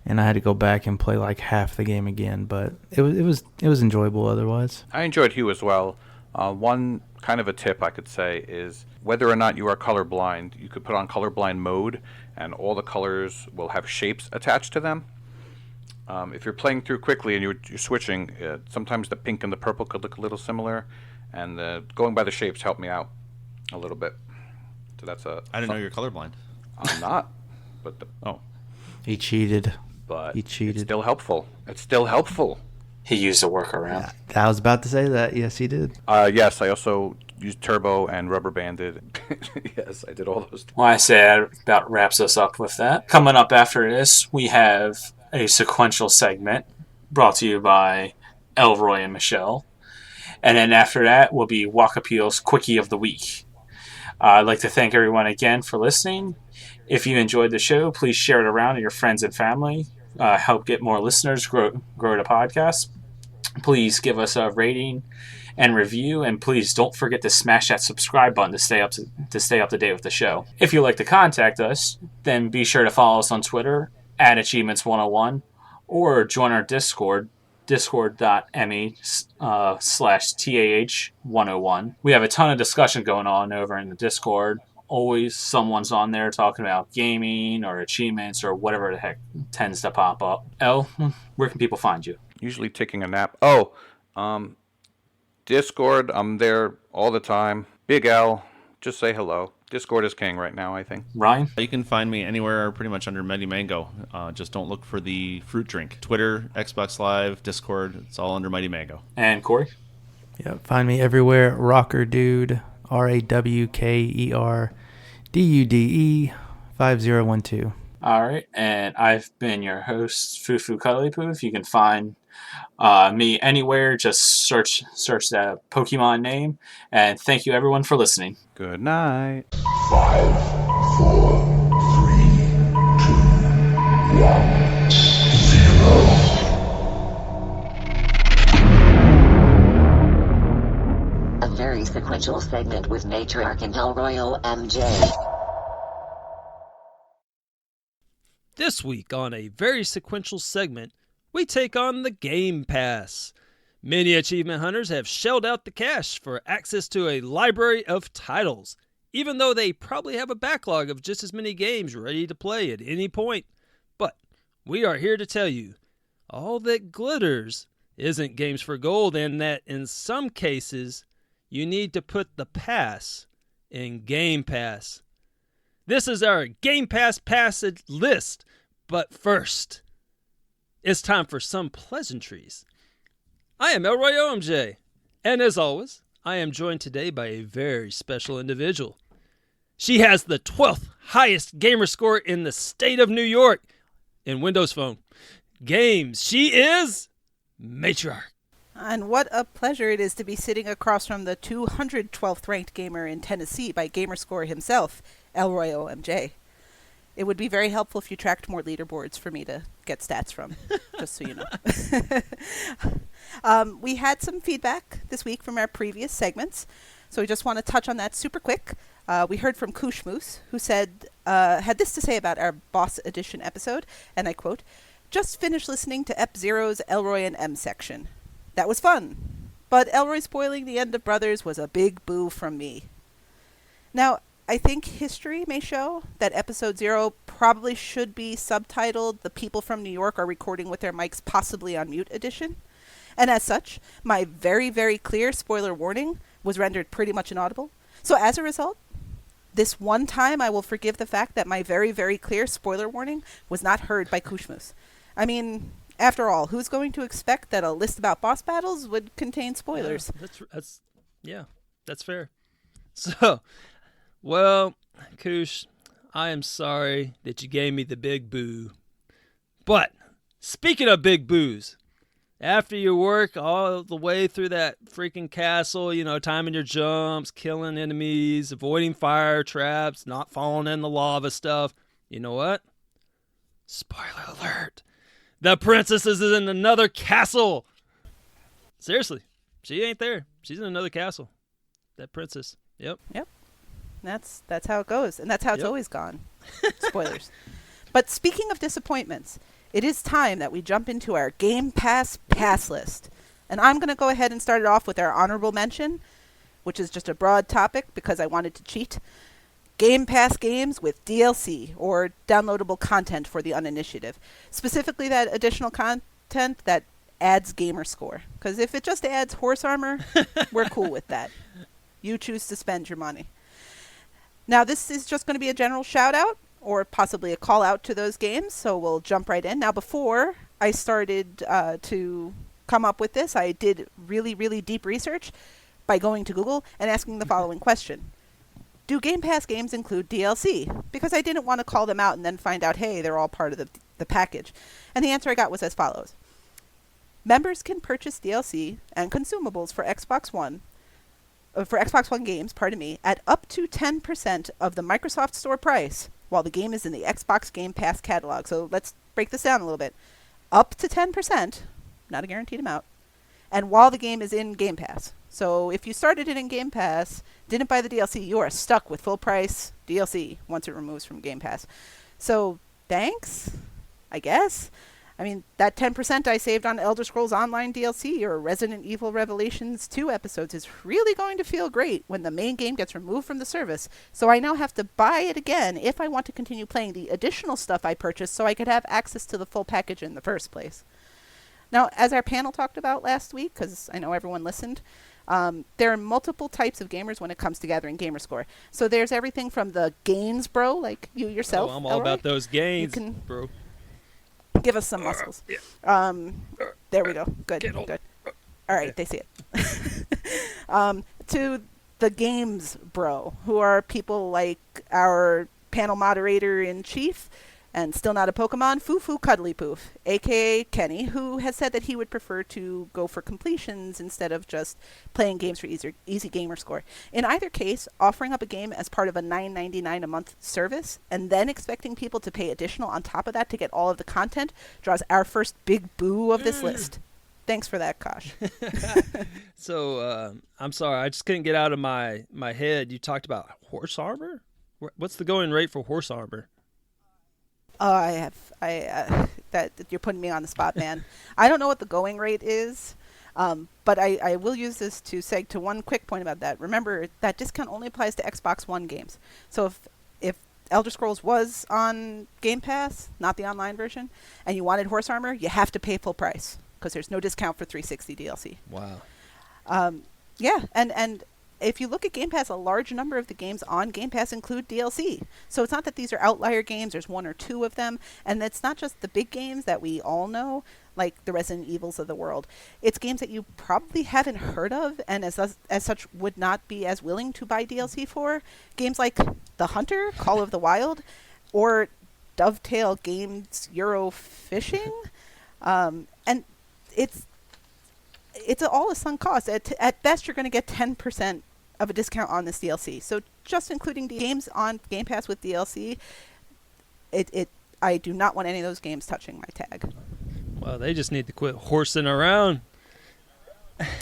and I had to go back and play like half the game again. But it was enjoyable otherwise. I enjoyed Hue as well. One kind of a tip I could say is whether or not you are colorblind, you could put on colorblind mode, and all the colors will have shapes attached to them. If you're playing through quickly and you're switching, sometimes the pink and the purple could look a little similar, and going by the shapes helped me out a little bit. So that's I didn't know you're colorblind. I'm not, but He cheated. but He cheated. It's still helpful. It's still helpful. He used a workaround. I was about to say that. Yes, he did. Yes, I also used turbo and rubber banded. Yes, I did all those. Well, I say that about wraps us up with that. Coming up after this, we have a sequential segment brought to you by Elroy and Michelle. And then after that will be Waka Peel's Quickie of the Week. I'd like to thank everyone again for listening. If you enjoyed the show, please share it around to your friends and family. Help get more listeners, grow the podcast. Please give us a rating and review, and please don't forget to smash that subscribe button to stay up to date with the show. If you'd like to contact us, then be sure to follow us on Twitter at Achievements101, or join our Discord, discord.me/TAH101. We have a ton of discussion going on over in the Discord. Always someone's on there talking about gaming or achievements or whatever the heck tends to pop up. El, where can people find you? Usually taking a nap. Discord, I'm there all the time. Big L, just say hello. Discord is king right now, I think. Ryan? You can find me anywhere pretty much under Mighty Mango. Just don't look for the fruit drink. Twitter, Xbox Live, Discord, it's all under Mighty Mango. And Corey? Yeah, find me everywhere. Rocker Dude, RAWKERDUDE 5012. All right, and I've been your host, Fufu Cuddly Poof. You can find me anywhere. Just search that Pokemon name. And thank you, everyone, for listening. Good night. 5, 4, 3, 2, 1, 0. A very sequential segment with Matriarch and Elroy MJ. This week on a very sequential segment, we take on the Game Pass. Many achievement hunters have shelled out the cash for access to a library of titles, even though they probably have a backlog of just as many games ready to play at any point. But we are here to tell you, all that glitters isn't games for gold, and that in some cases, you need to put the pass in Game Pass. This is our Game Pass passage list, but first, it's time for some pleasantries. I am Elroy OMJ, and as always, I am joined today by a very special individual. She has the 12th highest gamer score in the state of New York in Windows Phone games. She is Matriarch. And what a pleasure it is to be sitting across from the 212th ranked gamer in Tennessee by Gamerscore himself, Elroy OMJ. It would be very helpful if you tracked more leaderboards for me to get stats from, just so you know. We had some feedback this week from our previous segments, so we just want to touch on that super quick. We heard from Koosh Moose, who said, had this to say about our Boss Edition episode, and I quote, "Just finished listening to Ep Zero's Elroy and M section. That was fun, but Elroy spoiling the end of Brothers was a big boo from me." Now, I think history may show that episode 0 probably should be subtitled "The People from New York are recording with their mics possibly on mute edition." And as such, my very, very clear spoiler warning was rendered pretty much inaudible. So as a result, this one time I will forgive the fact that my very, very clear spoiler warning was not heard by Kushmus. I mean, after all, who's going to expect that a list about boss battles would contain spoilers? That's fair. So, well, Koosh, I am sorry that you gave me the big boo. But, speaking of big boos, after you work all the way through that freaking castle, timing your jumps, killing enemies, avoiding fire traps, not falling in the lava stuff, you know what? Spoiler alert. The princess is in another castle. Seriously, she ain't there. She's in another castle. That princess. Yep. That's how it goes, and that's how it's always gone. Spoilers. But speaking of disappointments, it is time that we jump into our Game Pass pass list. And I'm going to go ahead and start it off with our honorable mention, which is just a broad topic because I wanted to cheat. Game Pass games with DLC, or downloadable content for the uninitiative. Specifically that additional content that adds gamer score. Because if it just adds horse armor, we're cool with that. You choose to spend your money. Now this is just going to be a general shout out, or possibly a call out to those games, so we'll jump right in. Now before I started to come up with this, I did really, really deep research by going to Google and asking the following question. Do Game Pass games include DLC? Because I didn't want to call them out and then find out, hey, they're all part of the package. And the answer I got was as follows. Members can purchase DLC and consumables for Xbox One games, at up to 10% of the Microsoft Store price while the game is in the Xbox Game Pass catalog. So let's break this down a little bit. Up to 10%, not a guaranteed amount, and while the game is in Game Pass. So if you started it in Game Pass, didn't buy the DLC, you are stuck with full price DLC once it removes from Game Pass. So thanks, I guess. I mean, that 10% I saved on Elder Scrolls Online DLC or Resident Evil Revelations 2 episodes is really going to feel great when the main game gets removed from the service. So I now have to buy it again if I want to continue playing the additional stuff I purchased so I could have access to the full package in the first place. Now, as our panel talked about last week, because I know everyone listened, there are multiple types of gamers when it comes to gathering gamer score. So there's everything from the gains bro, like you yourself. Oh, I'm all about those gains, bro. Give us some muscles. There we go. Good. All right, they see it. To the games bro, who are people like our panel moderator in chief, and still not a Pokemon, Foo Cuddly Poof, a.k.a. Kenny, who has said that he would prefer to go for completions instead of just playing games for easy gamer score. In either case, offering up a game as part of a $9.99 a month service and then expecting people to pay additional on top of that to get all of the content draws our first big boo of this list. Thanks for that, Kosh. So, I'm sorry, I just couldn't get out of my head. You talked about horse armor? What's the going rate for horse armor? Oh, I have. That you're putting me on the spot, man. I don't know what the going rate is, but I will use this to seg to one quick point about that. Remember, that discount only applies to Xbox One games. So if Elder Scrolls was on Game Pass, not the online version, and you wanted Horse Armor, you have to pay full price because there's no discount for 360 DLC. Wow. Yeah, and if you look at Game Pass, a large number of the games on Game Pass include DLC. So it's not that these are outlier games. There's one or two of them. And it's not just the big games that we all know, like the Resident Evils of the world. It's games that you probably haven't heard of and as such would not be as willing to buy DLC for. Games like The Hunter, Call of the Wild, or Dovetail Games Euro Fishing. And it's all a sunk cost. At best, you're going to get 10% of a discount on this DLC. So just including the games on Game Pass with DLC, I do not want any of those games touching my tag. Well, they just need to quit horsing around.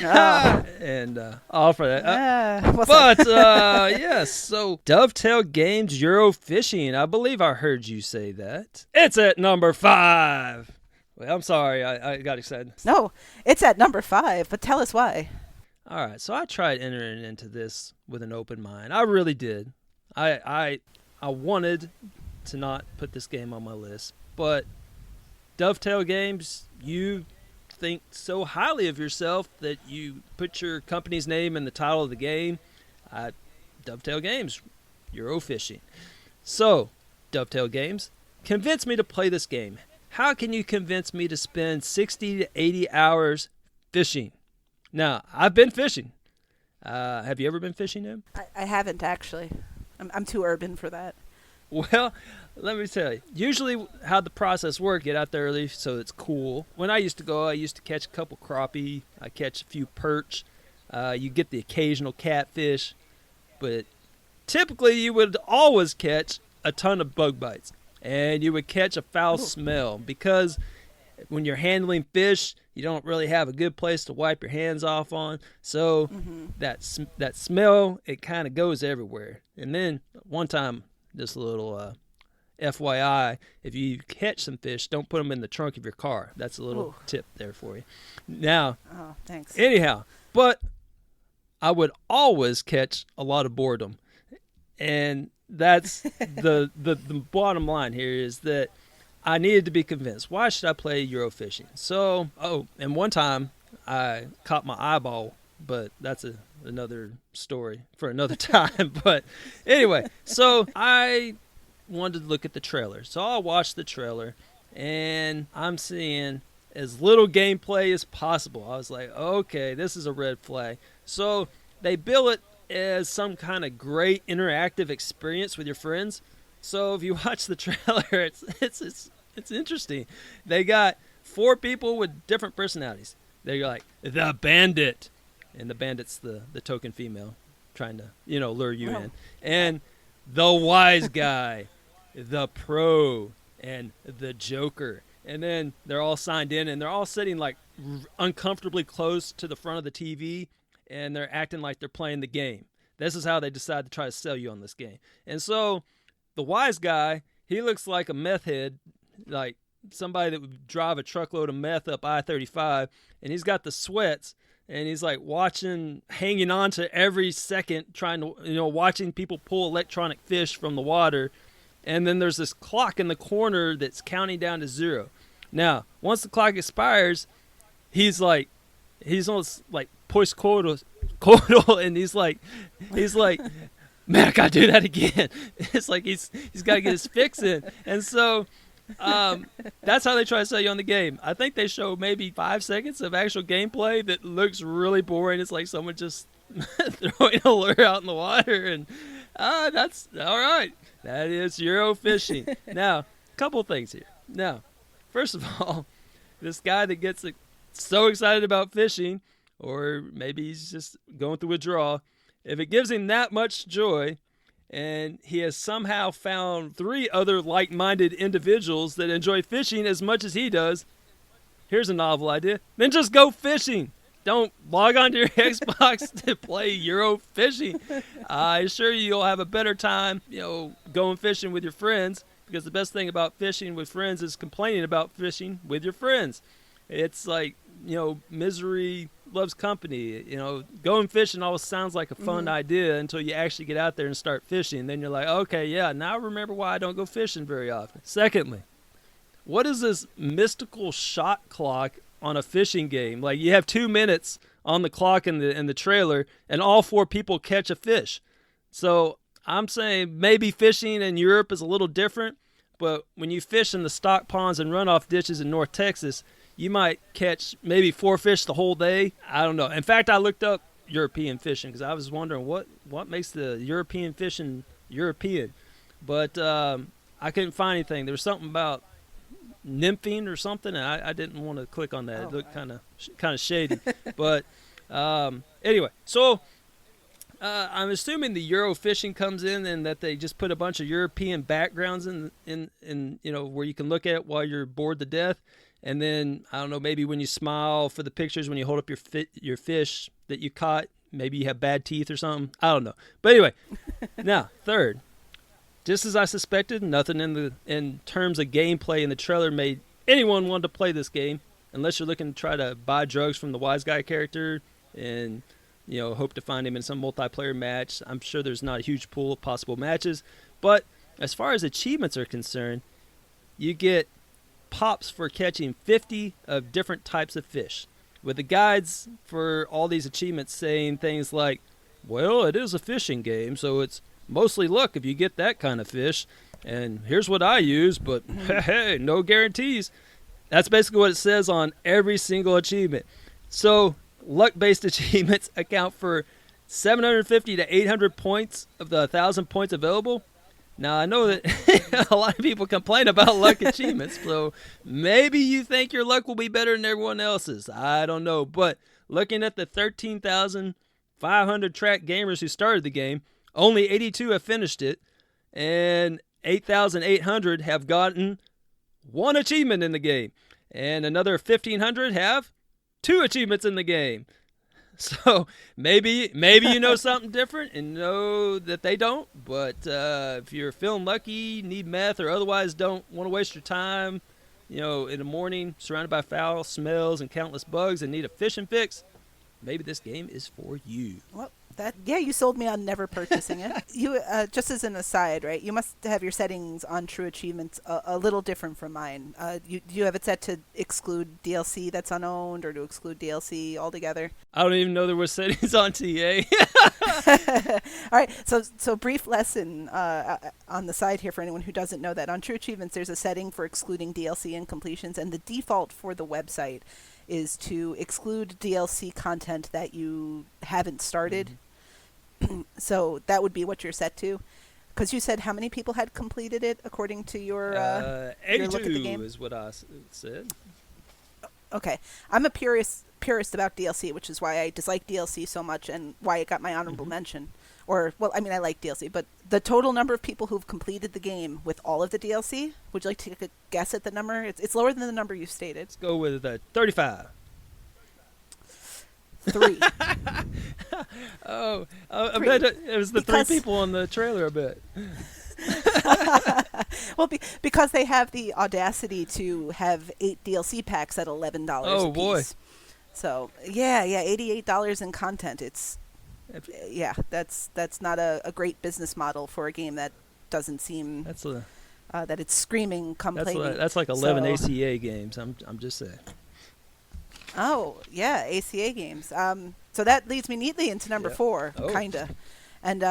Oh. And offer that. What's But that? yes, so Dovetail Games Euro Fishing. I believe I heard you say that. It's at number 5. Well, I'm sorry, I got excited. No, it's at number 5, but tell us why. All right, so I tried entering into this with an open mind. I really did. I wanted to not put this game on my list, but Dovetail Games, you think so highly of yourself that you put your company's name in the title of the game. Dovetail Games, Euro Fishing. So, Dovetail Games, convince me to play this game. How can you convince me to spend 60 to 80 hours fishing? Now, I've been fishing. Have you ever been fishing, Em? I haven't, actually. I'm too urban for that. Well, let me tell you. Usually how the process works, get out there early so it's cool. When I used to go, I used to catch a couple crappie. I catch a few perch. You get the occasional catfish. But typically you would always catch a ton of bug bites. And you would catch a foul smell because when you're handling fish, you don't really have a good place to wipe your hands off on. So that smell, it kind of goes everywhere. And then one time, this little FYI, if you catch some fish, don't put them in the trunk of your car. That's a little tip there for you. Now, thanks. Anyhow, but I would always catch a lot of boredom. And that's the bottom line here is that I needed to be convinced. Why should I play Euro Fishing? So, and one time I caught my eyeball, but that's another story for another time. But anyway, so I wanted to look at the trailer. So I watched the trailer, and I'm seeing as little gameplay as possible. I was like, okay, this is a red flag. So they bill it as some kind of great interactive experience with your friends. So if you watch the trailer, it's interesting. They got 4 people with different personalities. They're like the bandit, and the bandit's the token female, trying to lure you in, and the wise guy, the pro, and the joker. And then they're all signed in, and they're all sitting like uncomfortably close to the front of the TV, and they're acting like they're playing the game. This is how they decide to try to sell you on this game. And so the wise guy, he looks like a meth head, like somebody that would drive a truckload of meth up I-35, and he's got the sweats, and he's like hanging on to every second, trying to, watching people pull electronic fish from the water. And then there's this clock in the corner that's counting down to 0. Now, once the clock expires, he's almost like post-coital, and he's like, man, I gotta do that again. It's like he's got to get his fix in. And so that's how they try to sell you on the game. I think they show maybe 5 seconds of actual gameplay that looks really boring. It's like someone just throwing a lure out in the water, and that's all right. That is Euro Fishing. Now, a couple things here. Now, first of all, this guy that gets so excited about fishing, or maybe he's just going through withdrawal, if it gives him that much joy, and he has somehow found 3 other like-minded individuals that enjoy fishing as much as he does, here's a novel idea, then just go fishing. Don't log onto your Xbox to play Euro Fishing. I assure you you'll have a better time, going fishing with your friends. because the best thing about fishing with friends is complaining about fishing with your friends. It's like, misery loves company. Going fishing always sounds like a fun idea until you actually get out there and start fishing. Then you're like, okay, yeah, now I remember why I don't go fishing very often. Secondly, what is this mystical shot clock on a fishing game? Like, you have 2 minutes on the clock in the trailer, and all 4 people catch a fish. So I'm saying maybe fishing in Europe is a little different, but when you fish in the stock ponds and runoff ditches in North Texas, you might catch maybe 4 fish the whole day. I don't know. In fact, I looked up European fishing because I was wondering what makes the European fishing European. But I couldn't find anything. There was something about nymphing or something, and I didn't want to click on that. It looked kind of shady. But anyway, so I'm assuming the Euro fishing comes in and that they just put a bunch of European backgrounds in where you can look at it while you're bored to death. And then, I don't know, maybe when you smile for the pictures, when you hold up your fish that you caught, maybe you have bad teeth or something. I don't know. But anyway, now, third, just as I suspected, nothing in terms of gameplay in the trailer made anyone want to play this game, unless you're looking to try to buy drugs from the wise guy character and, hope to find him in some multiplayer match. I'm sure there's not a huge pool of possible matches. But as far as achievements are concerned, you get pops for catching 50 of different types of fish, with the guides for all these achievements saying things like, well, it is a fishing game, so it's mostly luck if you get that kind of fish, and here's what I use, but hey, no guarantees. That's basically what it says on every single achievement. So luck-based achievements account for 750 to 800 points of the 1,000 points available. Now, I know that a lot of people complain about luck achievements, so maybe you think your luck will be better than everyone else's. I don't know. But looking at the 13,500 tracked gamers who started the game, only 82 have finished it, and 8,800 have gotten 1 achievement in the game, and another 1,500 have 2 achievements in the game. So maybe you know something different and know that they don't. But if you're feeling lucky, need meth, or otherwise don't want to waste your time, in the morning surrounded by foul smells and countless bugs and need a fishing fix, maybe this game is for you. Well, you sold me on never purchasing it. You just as an aside, right? You must have your settings on True Achievements a little different from mine. Do you have it set to exclude DLC that's unowned, or to exclude DLC altogether? I don't even know there was settings on TA. All right, so brief lesson on the side here for anyone who doesn't know that on True Achievements, there's a setting for excluding DLC and completions, and the default for the website is to exclude DLC content that you haven't started. Mm-hmm. So that would be what you're set to, because you said how many people had completed it according to your look at the game? Is what I said. Okay, I'm a purist about DLC, which is why I dislike DLC so much and why it got my honorable mention. I like DLC, but the total number of people who've completed the game with all of the DLC, would you like to take a guess at the number? It's lower than the number you stated. Let's go with 35. 3. I bet it was the 3 people on the trailer, I bet. Well, because they have the audacity to have 8 DLC packs at $11 a piece. Boy. So, $88 in content. That's not a great business model for a game that doesn't seem that it's screaming, come play me. That's like 11 ACA games, I'm just saying. Oh, yeah, ACA games. So that leads me neatly into number 4, kinda. And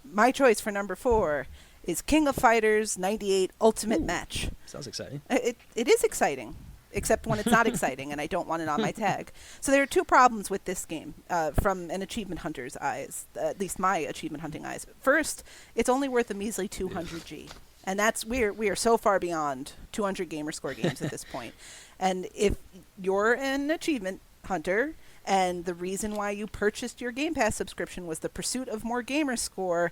my choice for number 4 is King of Fighters 98 Ultimate Match. Sounds exciting. It is exciting, except when it's not exciting and I don't want it on my tag. So there are 2 problems with this game from an achievement hunter's eyes, at least my achievement hunting eyes. First, it's only worth a measly 200G. And we are so far beyond 200 gamerscore games at this point. And if you're an achievement hunter and the reason why you purchased your Game Pass subscription was the pursuit of more gamerscore,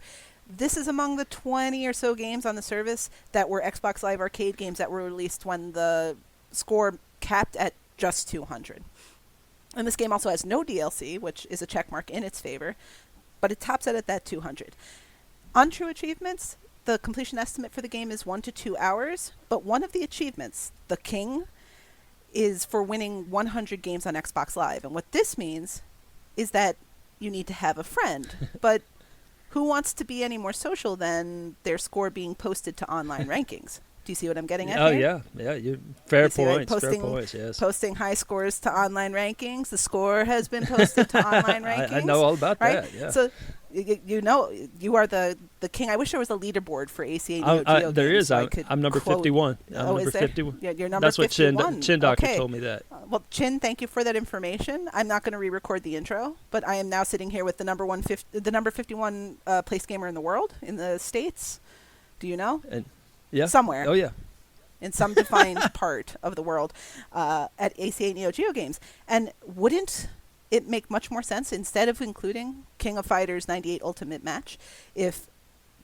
this is among the 20 or so games on the service that were Xbox Live Arcade games that were released when the score capped at just 200. And this game also has no DLC, which is a checkmark in its favor, but it tops out at that 200. On True Achievements, the completion estimate for the game is 1 to 2 hours, but one of the achievements, the King, is for winning 100 games on Xbox Live. And what this means is that you need to have a friend. But who wants to be any more social than their score being posted to online rankings? Do you see what I'm getting at here? Yeah. Fair You see, right? points. Fair points. Yes. Posting high scores to online rankings. The score has been posted to online rankings. I know all about right? that. Yeah. So you know you are the king. I wish there was a leaderboard for ACA Neo Geo there games is. so I could I'm number quote. 51. I'm Oh, number is there? 51. Yeah, you're number That's 51. what Chin Doctor Okay. told me that. Well, Chin, thank you for that information. I'm not going to re-record the intro, but I am now sitting here with the number 51 place gamer in the world in the States. Do you know? Yeah. Somewhere. Oh yeah. In some defined part of the world at ACA Neo Geo games. And wouldn't it make much more sense, instead of including King of Fighters 98 Ultimate Match, if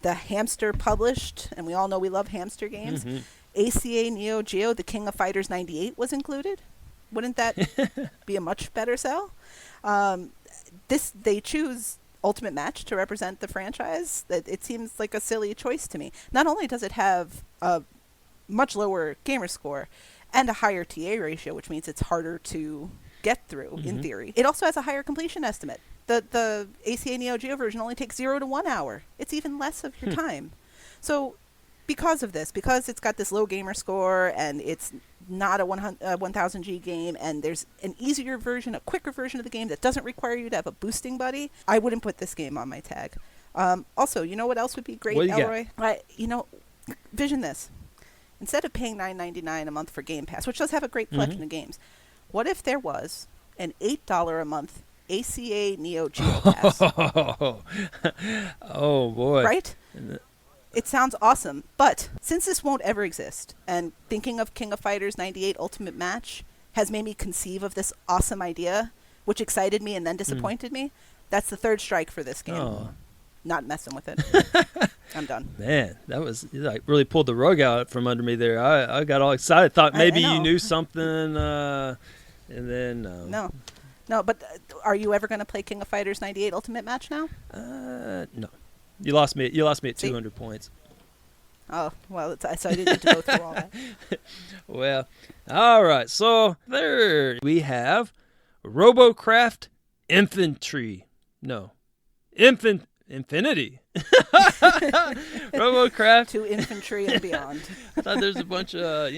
the Hamster published, and we all know we love Hamster games, ACA Neo Geo, the King of Fighters 98 was included? Wouldn't that be a much better sell? They choose Ultimate Match to represent the franchise. It seems like a silly choice to me. Not only does it have a much lower gamer score and a higher TA ratio, which means it's harder to get through in theory. It also has a higher completion estimate. The ACA Neo Geo version only takes 0 to 1 hour. It's even less of your time. So because of this, because it's got this low gamer score and it's not a 1000G game, and there's an easier version, a quicker version of the game that doesn't require you to have a boosting buddy, I wouldn't put this game on my tag. Also, you know what else would be great, Elroy? Vision this. Instead of paying $9.99 a month for Game Pass, which does have a great collection of games, what if there was an $8 a month ACA Neo Geo Pass? Oh boy! Right? It sounds awesome, but since this won't ever exist, and thinking of King of Fighters 98 Ultimate Match has made me conceive of this awesome idea, which excited me and then disappointed me, that's the third strike for this game. Oh. Not messing with it. I'm done. Man, that was like really pulled the rug out from under me there. I got all excited, thought maybe you knew something, and then No, but are you ever going to play King of Fighters 98 Ultimate Match now? No. You lost me at 200 points. Oh, well, so I didn't need to go through all that. Well, all right. So there we have Robocraft Infantry. No. Infinity. Robocraft. To infantry and beyond. I thought there's a bunch of,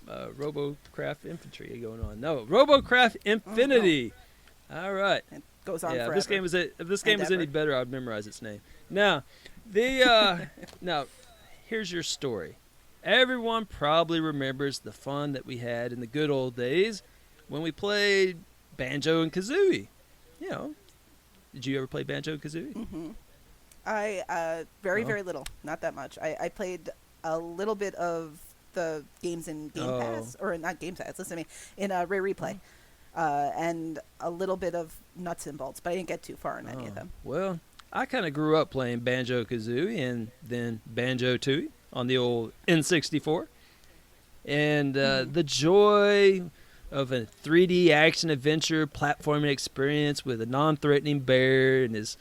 Robocraft Infantry going on. No, Robocraft Infinity. Oh, no. All right. It goes on yeah, forever. If this game was any better, I'd memorize its name. Now, now, here's your story. Everyone probably remembers the fun that we had in the good old days when we played Banjo and Kazooie. You know, did you ever play Banjo and Kazooie? Mm-hmm. I very little, not that much. I played a little bit of the games in Game Pass, or not Game Pass. Listen to me, in Rare Replay, and a little bit of Nuts and Bolts, but I didn't get too far in any of them. Well, I kind of grew up playing Banjo Kazooie and then Banjo Tooie on the old N64, and the joy of a 3D action adventure platforming experience with a non-threatening bear and his,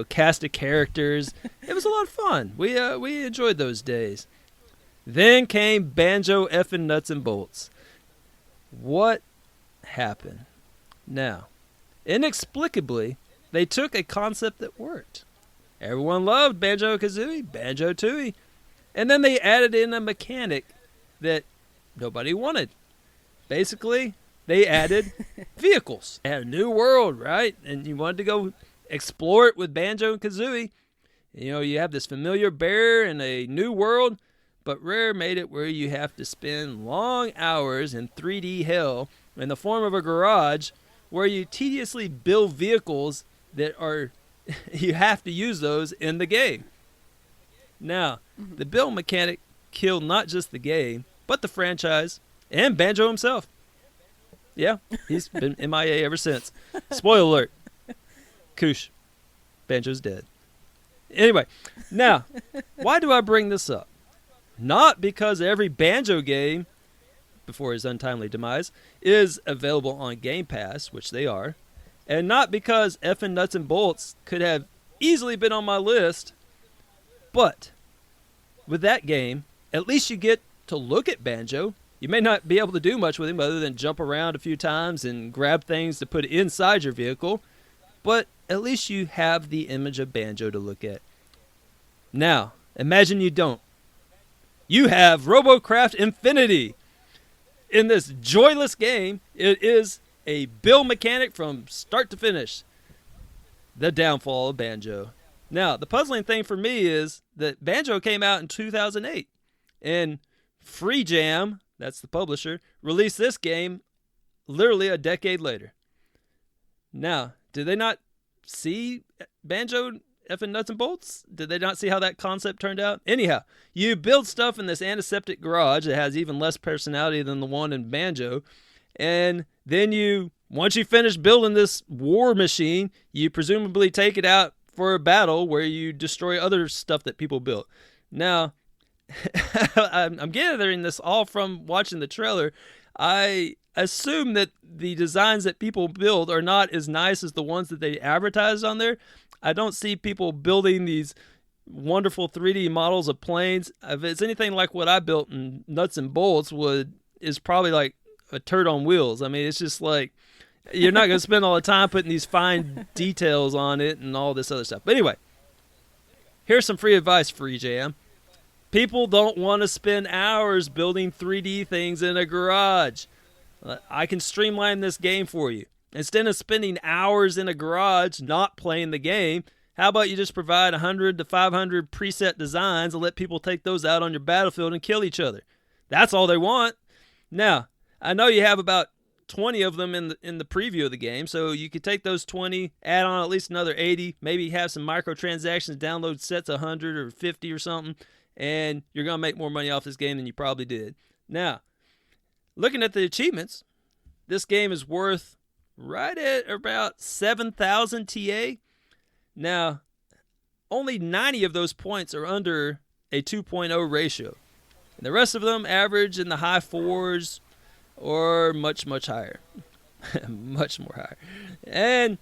cast of characters. It was a lot of fun. We enjoyed those days. Then came Banjo effing Nuts and Bolts. What happened? Now, inexplicably, they took a concept that worked. Everyone loved Banjo-Kazooie, Banjo-Tooie, and then they added in a mechanic that nobody wanted. Basically, they added vehicles. They had a new world, right? And you wanted to go explore it with Banjo and Kazooie. You have this familiar bear in a new world, but Rare made it where you have to spend long hours in 3D hell in the form of a garage where you tediously build vehicles that are, you have to use those in the game. Now, the build mechanic killed not just the game, but the franchise and Banjo himself. Yeah, he's been MIA ever since. Spoiler alert. Koosh. Banjo's dead. Anyway, now, why do I bring this up? Not because every Banjo game, before his untimely demise, is available on Game Pass, which they are, and not because effing Nuts and Bolts could have easily been on my list, but with that game, at least you get to look at Banjo. You may not be able to do much with him other than jump around a few times and grab things to put inside your vehicle, but at least you have the image of Banjo to look at. Now, imagine you don't. You have RoboCraft Infinity. In this joyless game, it is a build mechanic from start to finish. The downfall of Banjo. Now, the puzzling thing for me is that Banjo came out in 2008, and Free Jam, that's the publisher, released this game literally a decade later. Now, did they not see Banjo effing nuts and bolts? Did they not see how that concept turned out? Anyhow, you build stuff in this antiseptic garage that has even less personality than the one in Banjo, and then once you finish building this war machine, you presumably take it out for a battle where you destroy other stuff that people built. Now, I'm gathering this all from watching the trailer. I assume that the designs that people build are not as nice as the ones that they advertised on there. I don't see people building these wonderful 3D models of planes. If it's anything like what I built in Nuts and Bolts, is probably like a turd on wheels. I mean, it's just like, you're not going to spend all the time putting these fine details on it and all this other stuff. But anyway, here's some free advice, Free Jam. People don't want to spend hours building 3D things in a garage. I can streamline this game for you. Instead of spending hours in a garage not playing the game, how about you just provide 100 to 500 preset designs and let people take those out on your battlefield and kill each other? That's all they want. Now, I know you have about 20 of them in the preview of the game, so you could take those 20, add on at least another 80, maybe have some microtransactions, download sets of 100 or 50 or something, and you're going to make more money off this game than you probably did. Now, looking at the achievements, this game is worth right at about 7,000 TA. Now, only 90 of those points are under a 2.0 ratio. And the rest of them average in the high fours, or much, much higher. Much more higher. And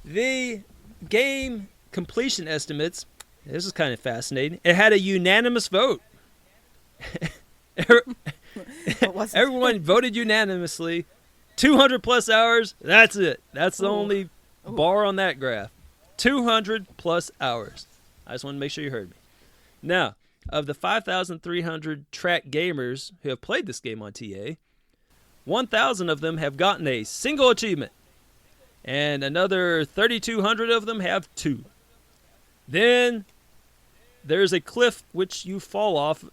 the game completion estimates, this is kind of fascinating. It had a unanimous vote. Everyone voted unanimously. 200 plus hours, that's it. That's the only bar on that graph. 200 plus hours. I just want to make sure you heard me. Now, of the 5,300 track gamers who have played this game on TA, 1,000 of them have gotten a single achievement, and another 3,200 of them have 2. Then there's a cliff which you fall off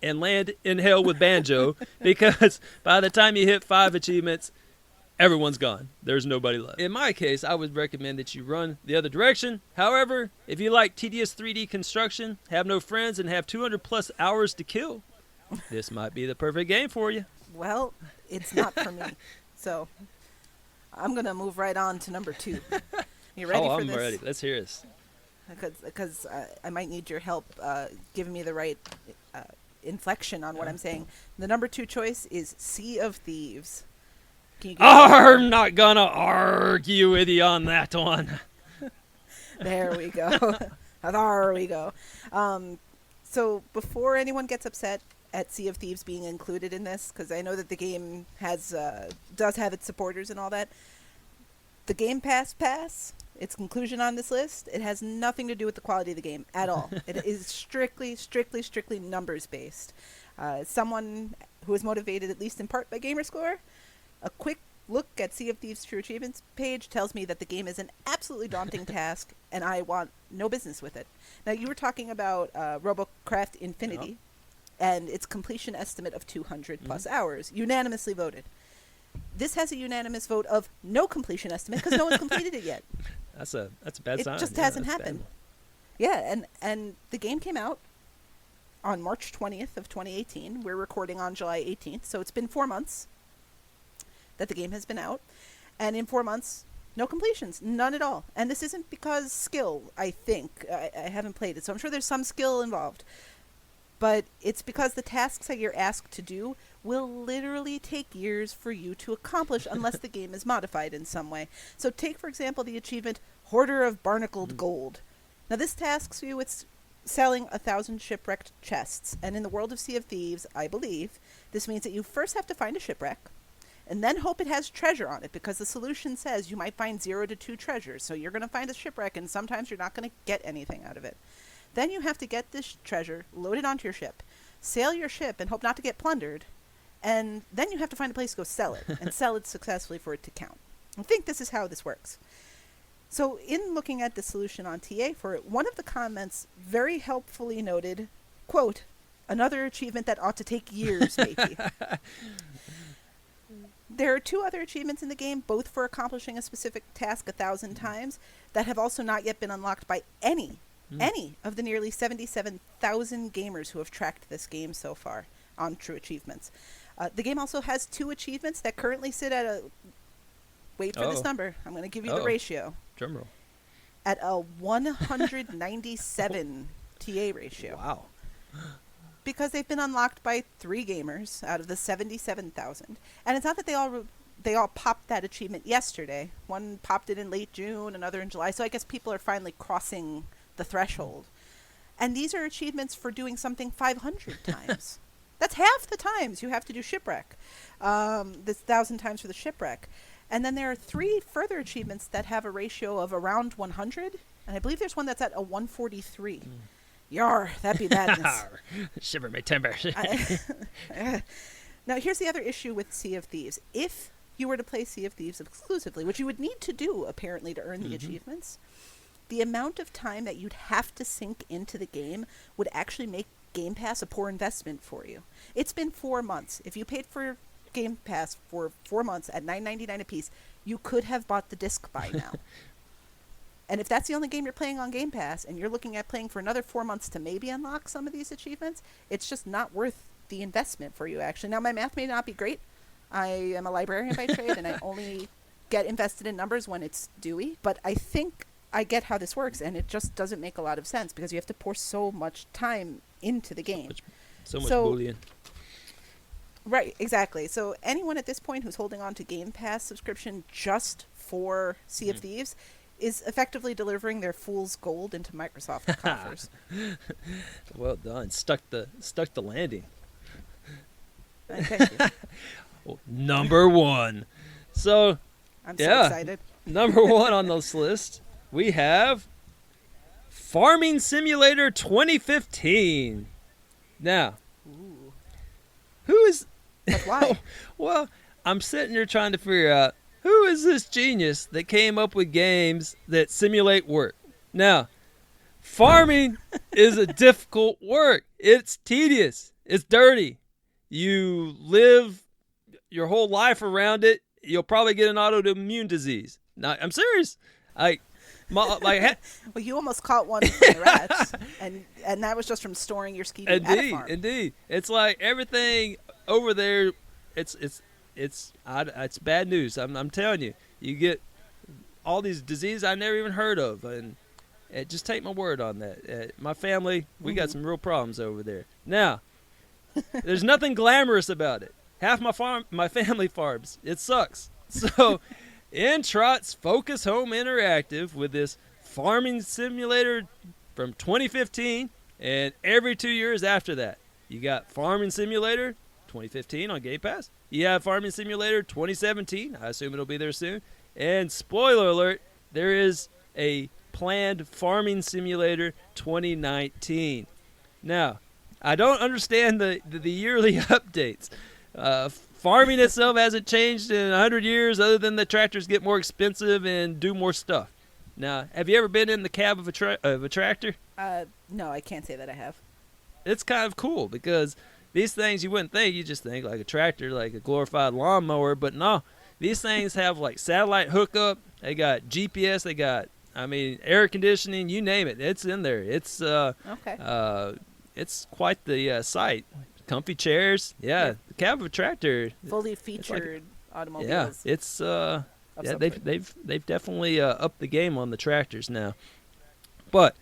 and land in hell with Banjo, because by the time you hit 5 achievements, everyone's gone. There's nobody left. In my case, I would recommend that you run the other direction. However, if you like tedious 3D construction, have no friends, and have 200 plus hours to kill, this might be the perfect game for you. Well, it's not for me. So I'm going to move right on to number 2. You ready for this? I'm ready. Let's hear this. Because I might need your help giving me the right inflection on what I'm saying. The number 2 choice is Sea of Thieves. Can you I'm not going to argue with you on that one. There we go. There we go. So before anyone gets upset at Sea of Thieves being included in this, because I know that the game does have its supporters and all that, the Gamepass pass, its inclusion on this list, it has nothing to do with the quality of the game at all. It is strictly numbers based. Someone who is motivated at least in part by Gamerscore, a quick look at Sea of Thieves True Achievements page tells me that the game is an absolutely daunting task, and I want no business with it. Now, you were talking about RoboCraft Infinity and its completion estimate of 200 plus hours, unanimously voted. This has a unanimous vote of no completion estimate because no one's completed it yet. That's a bad sign. It just hasn't happened. Yeah, and the game came out on March 20th of 2018. We're recording on July 18th, so it's been 4 months that the game has been out. And in 4 months, no completions, none at all. And this isn't because skill, I think. I haven't played it, so I'm sure there's some skill involved. But it's because the tasks that you're asked to do will literally take years for you to accomplish unless the game is modified in some way. So take, for example, the achievement Hoarder of Barnacled Gold. Now, this tasks you with selling 1,000 shipwrecked chests. And in the world of Sea of Thieves, I believe, this means that you first have to find a shipwreck and then hope it has treasure on it, because the solution says you might find 0 to 2 treasures. So you're going to find a shipwreck, and sometimes you're not going to get anything out of it. Then you have to get this treasure, load it onto your ship, sail your ship, and hope not to get plundered. And then you have to find a place to go sell it, and sell it successfully for it to count. I think this is how this works. So in looking at the solution on TA for it, one of the comments very helpfully noted, quote, "Another achievement that ought to take years, maybe." There are 2 other achievements in the game, both for accomplishing a specific task 1,000 times, that have also not yet been unlocked by any of the nearly 77,000 gamers who have tracked this game so far on True Achievements. The game also has 2 achievements that currently sit at a... Wait for this number. I'm going to give you the ratio. Drumroll. At a 197 TA ratio. Wow. Because they've been unlocked by 3 gamers out of the 77,000. And it's not that they all popped that achievement yesterday. One popped it in late June, another in July. So I guess people are finally crossing the threshold. And these are achievements for doing something 500 times. That's half the times you have to do shipwreck. This 1,000 times for the shipwreck. And then there are 3 further achievements that have a ratio of around 100. And I believe there's one that's at a 143. Yar, that'd be badness. Shiver my timbers. Now, here's the other issue with Sea of Thieves. If you were to play Sea of Thieves exclusively, which you would need to do, apparently, to earn the achievements, the amount of time that you'd have to sink into the game would actually make Game Pass a poor investment for you. It's been 4 months. If you paid for Game Pass for 4 months at $9.99 a piece, you could have bought the disc by now. And if that's the only game you're playing on Game Pass, and you're looking at playing for another 4 months to maybe unlock some of these achievements, it's just not worth the investment for you, actually. Now, my math may not be great. I am a librarian by trade, and I only get invested in numbers when it's Dewey. But I think I get how this works, and it just doesn't make a lot of sense, because you have to pour so much time into the game. So much Boolean. Right, exactly. So anyone at this point who's holding on to Game Pass subscription just for Sea of Thieves is effectively delivering their fool's gold into Microsoft coffers. Well done. Stuck the landing. Thank you. Well, number 1. So, I'm so excited. Number 1 on this list, we have Farming Simulator 2015. Now, who is... But why? Well, I'm sitting here trying to figure out, who is this genius that came up with games that simulate work? Now, farming is a difficult work. It's tedious. It's dirty. You live your whole life around it. You'll probably get an autoimmune disease. Now, I'm serious. Well, you almost caught one from the rats, and that was just from storing your skeevy at a farm. Indeed. It's like everything over there. It's bad news. I'm telling you. You get all these diseases I never even heard of, and just take my word on that. My family, we got some real problems over there. Now, there's nothing glamorous about it. Half my family farms. It sucks. So, in trots Focus Home Interactive with this farming simulator from 2015, and every 2 years after that. You got Farming Simulator 2015 on Game Pass. You have Farming Simulator 2017. I assume it'll be there soon. And spoiler alert, there is a planned Farming Simulator 2019. Now, I don't understand the yearly updates. Farming itself hasn't changed in 100 years other than the tractors get more expensive and do more stuff. Now, have you ever been in the cab of a tractor? No, I can't say that I have. It's kind of cool because these things you wouldn't think. You just think like a tractor, like a glorified lawnmower. But no, these things have like satellite hookup. They got GPS. They got, air conditioning. You name it. It's in there. It's it's quite the sight. Comfy chairs. Yeah, the cab of a tractor. Fully featured automobiles. Yeah, it's they've definitely upped the game on the tractors now. But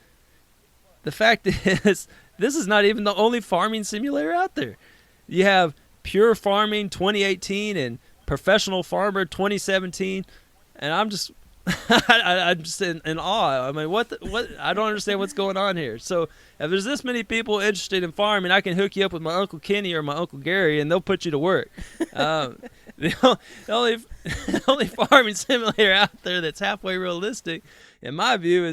the fact is, this is not even the only farming simulator out there. You have Pure Farming 2018 and Professional Farmer 2017, and I'm just I'm just in awe. I mean, what? I don't understand what's going on here. So if there's this many people interested in farming, I can hook you up with my Uncle Kenny or my Uncle Gary, and they'll put you to work. The only farming simulator out there that's halfway realistic, in my view,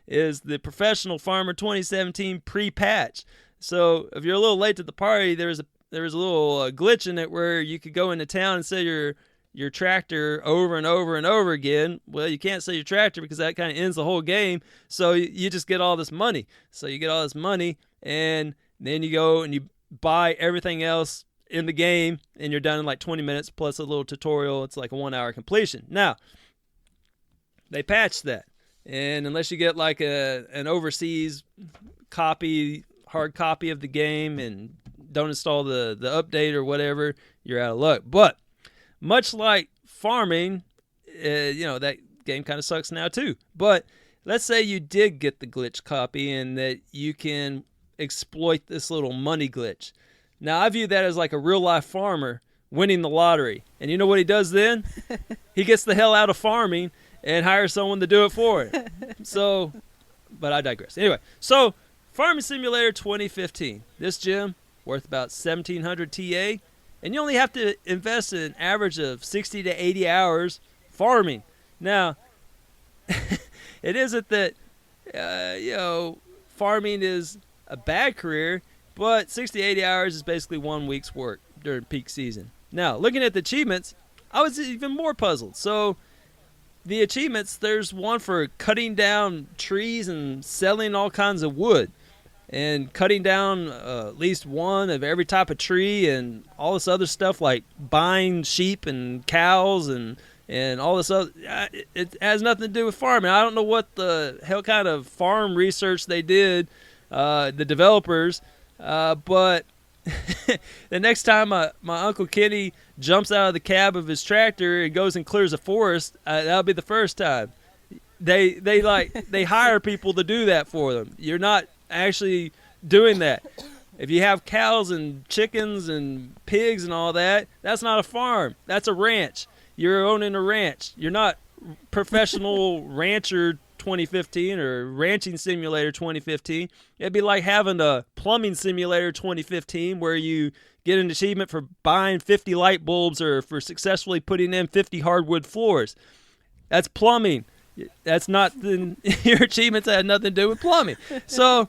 is the Professional Farmer 2017 pre-patch. So if you're a little late to the party, there was a little glitch in it where you could go into town and sell your tractor over and over and over again. Well, you can't sell your tractor because that kind of ends the whole game. So you just get all this money. So you get all this money, and then you go and you buy everything else in the game, and you're done in like 20 minutes plus a little tutorial. It's like a 1 hour completion. Now, they patched that. And unless you get like an overseas hard copy of the game, and don't install the update or whatever, you're out of luck. But much like farming, that game kind of sucks now too. But let's say you did get the glitch copy and that you can exploit this little money glitch. Now, I view that as like a real-life farmer winning the lottery. And you know what he does then? He gets the hell out of farming and hires someone to do it for him. So, but I digress. Anyway, so Farming Simulator 2015. This gym, worth about 1,700 TA. And you only have to invest an average of 60 to 80 hours farming. Now, it isn't that, farming is a bad career, but 60 to 80 hours is basically 1 week's work during peak season. Now, looking at the achievements, I was even more puzzled. So, the achievements, there's one for cutting down trees and selling all kinds of wood. And cutting down at least one of every type of tree, and all this other stuff like buying sheep and cows and all this other. It has nothing to do with farming. I don't know what the hell kind of farm research they did, the developers, but the next time my Uncle Kenny jumps out of the cab of his tractor and goes and clears a forest, that'll be the first time. They hire people to do that for them. You're not actually doing that. If you have cows and chickens and pigs and all that, that's not a farm. That's a ranch. You're owning a ranch. You're not Professional Rancher 2015 or Ranching Simulator 2015. It'd be like having a Plumbing Simulator 2015 where you get an achievement for buying 50 light bulbs or for successfully putting in 50 hardwood floors. That's plumbing. That's not your achievements had nothing to do with plumbing. So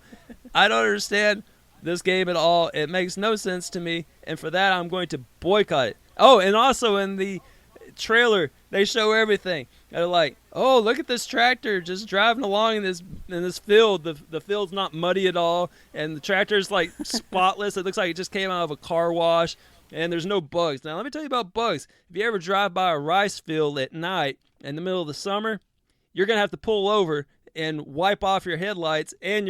I don't understand this game at all. It makes no sense to me, and for that I'm going to boycott it. Oh, and also in the trailer they show everything. They're like, oh, look at this tractor just driving along in this field. The field's not muddy at all, and the tractor's like spotless. It looks like it just came out of a car wash, and there's no bugs. Now let me tell you about bugs. If you ever drive by a rice field at night in the middle of the summer, you're going to have to pull over and wipe off your headlights and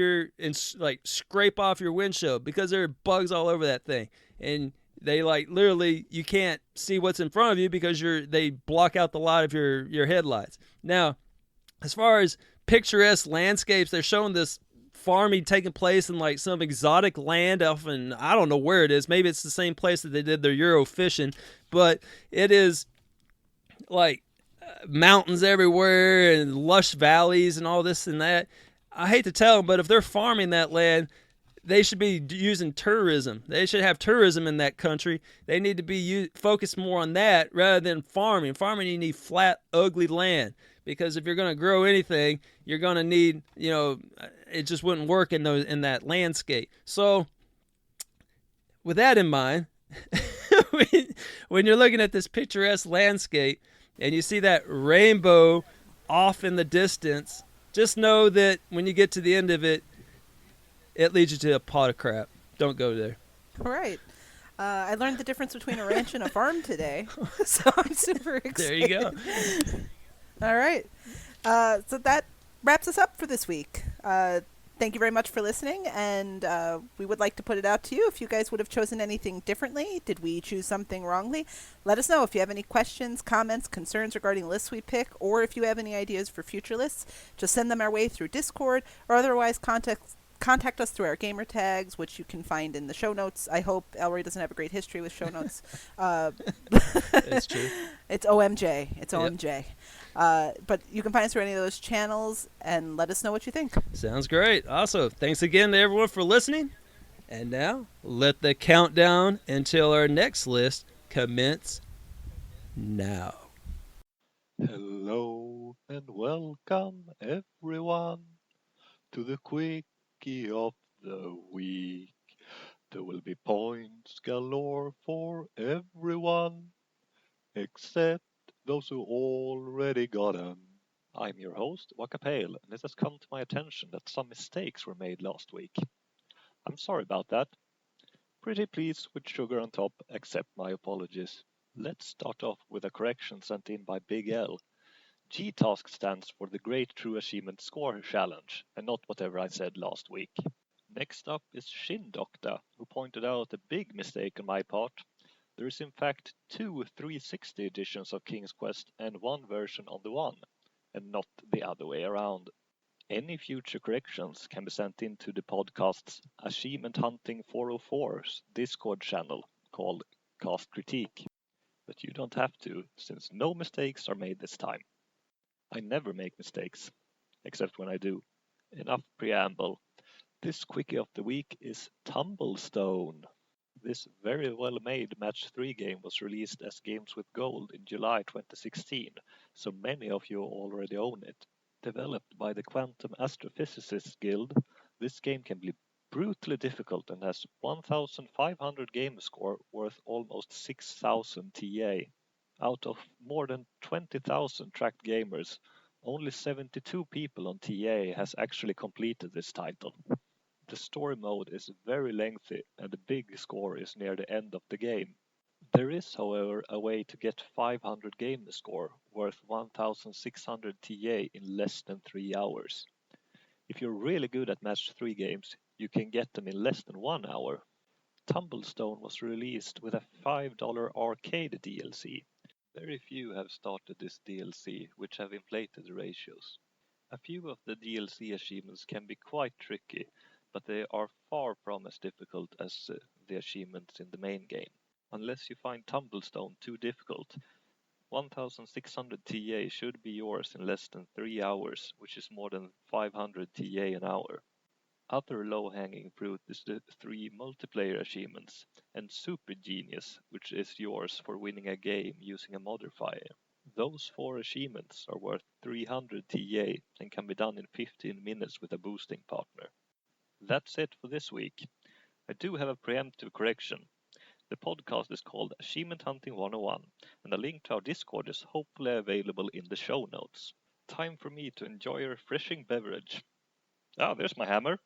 scrape off your windshield because there are bugs all over that thing. And they literally, you can't see what's in front of you because they block out the light of your headlights. Now, as far as picturesque landscapes, they're showing this farming taking place in some exotic land off in, I don't know where it is. Maybe it's the same place that they did their Euro fishing, but it is mountains everywhere and lush valleys and all this and that. I hate to tell them, but if they're farming that land, they should be using tourism. They should have tourism in that country. They need to be focused more on that rather than farming. Farming, you need flat, ugly land because if you're going to grow anything, you're going to need, it just wouldn't work in that landscape. So, with that in mind, when you're looking at this picturesque landscape, and you see that rainbow off in the distance, just know that when you get to the end of it, it leads you to a pot of crap. Don't go there. All right. I learned the difference between a ranch and a farm today, so I'm super excited. There you go. All right. So that wraps us up for this week. Thank you very much for listening, and we would like to put it out to you if you guys would have chosen anything differently. Did we choose something wrongly? Let us know if you have any questions, comments, concerns regarding lists we pick, or if you have any ideas for future lists. Just send them our way through Discord or otherwise contact contact us through our gamer tags, which you can find in the show notes. I hope Elroy doesn't have a great history with show notes. It's true. It's OMJ. It's Yep. OMJ. But you can find us through any of those channels and let us know what you think. Sounds great. Also, thanks again to everyone for listening. And now, let the countdown until our next list commence now. Hello and welcome everyone to the Quickie of the Week. There will be points galore for everyone, except those who already got them. I'm your host, Waka, and it has come to my attention that some mistakes were made last week. I'm sorry about that. Pretty please with sugar on top, accept my apologies. Let's start off with a correction sent in by Big L. G-Task stands for the Great True Achievement Score Challenge, and not whatever I said last week. Next up is Shin Doctor, who pointed out a big mistake on my part. There is in fact 2 360 editions of King's Quest and 1 version on the One, and not the other way around. Any future corrections can be sent in to the podcast's Achievement Hunting 404's Discord channel called Cast Critique. But you don't have to, since no mistakes are made this time. I never make mistakes, except when I do. Enough preamble. This Quickie of the Week is Tumblestone. This very well made Match 3 game was released as Games with Gold in July 2016, so many of you already own it. Developed by the Quantum Astrophysicists Guild, this game can be brutally difficult and has 1,500 game score worth almost 6,000 TA. Out of more than 20,000 tracked gamers, only 72 people on TA has actually completed this title. The story mode is very lengthy and the big score is near the end of the game. There is, however, a way to get 500 game score worth 1,600 TA in less than 3 hours. If you're really good at Match 3 games, you can get them in less than 1 hour. Tumblestone was released with a $5 arcade DLC. Very few have started this DLC, which have inflated the ratios. A few of the DLC achievements can be quite tricky, but they are far from as difficult as the achievements in the main game. Unless you find Tumblestone too difficult, 1,600 TA should be yours in less than 3 hours, which is more than 500 TA an hour. Other low-hanging fruit is the 3 multiplayer achievements, and Super Genius, which is yours for winning a game using a modifier. Those 4 achievements are worth 300 TA and can be done in 15 minutes with a boosting partner. That's it for this week. I do have a preemptive correction. The podcast is called Achievement Hunting 101, and a link to our Discord is hopefully available in the show notes. Time for me to enjoy a refreshing beverage. Ah, there's my hammer.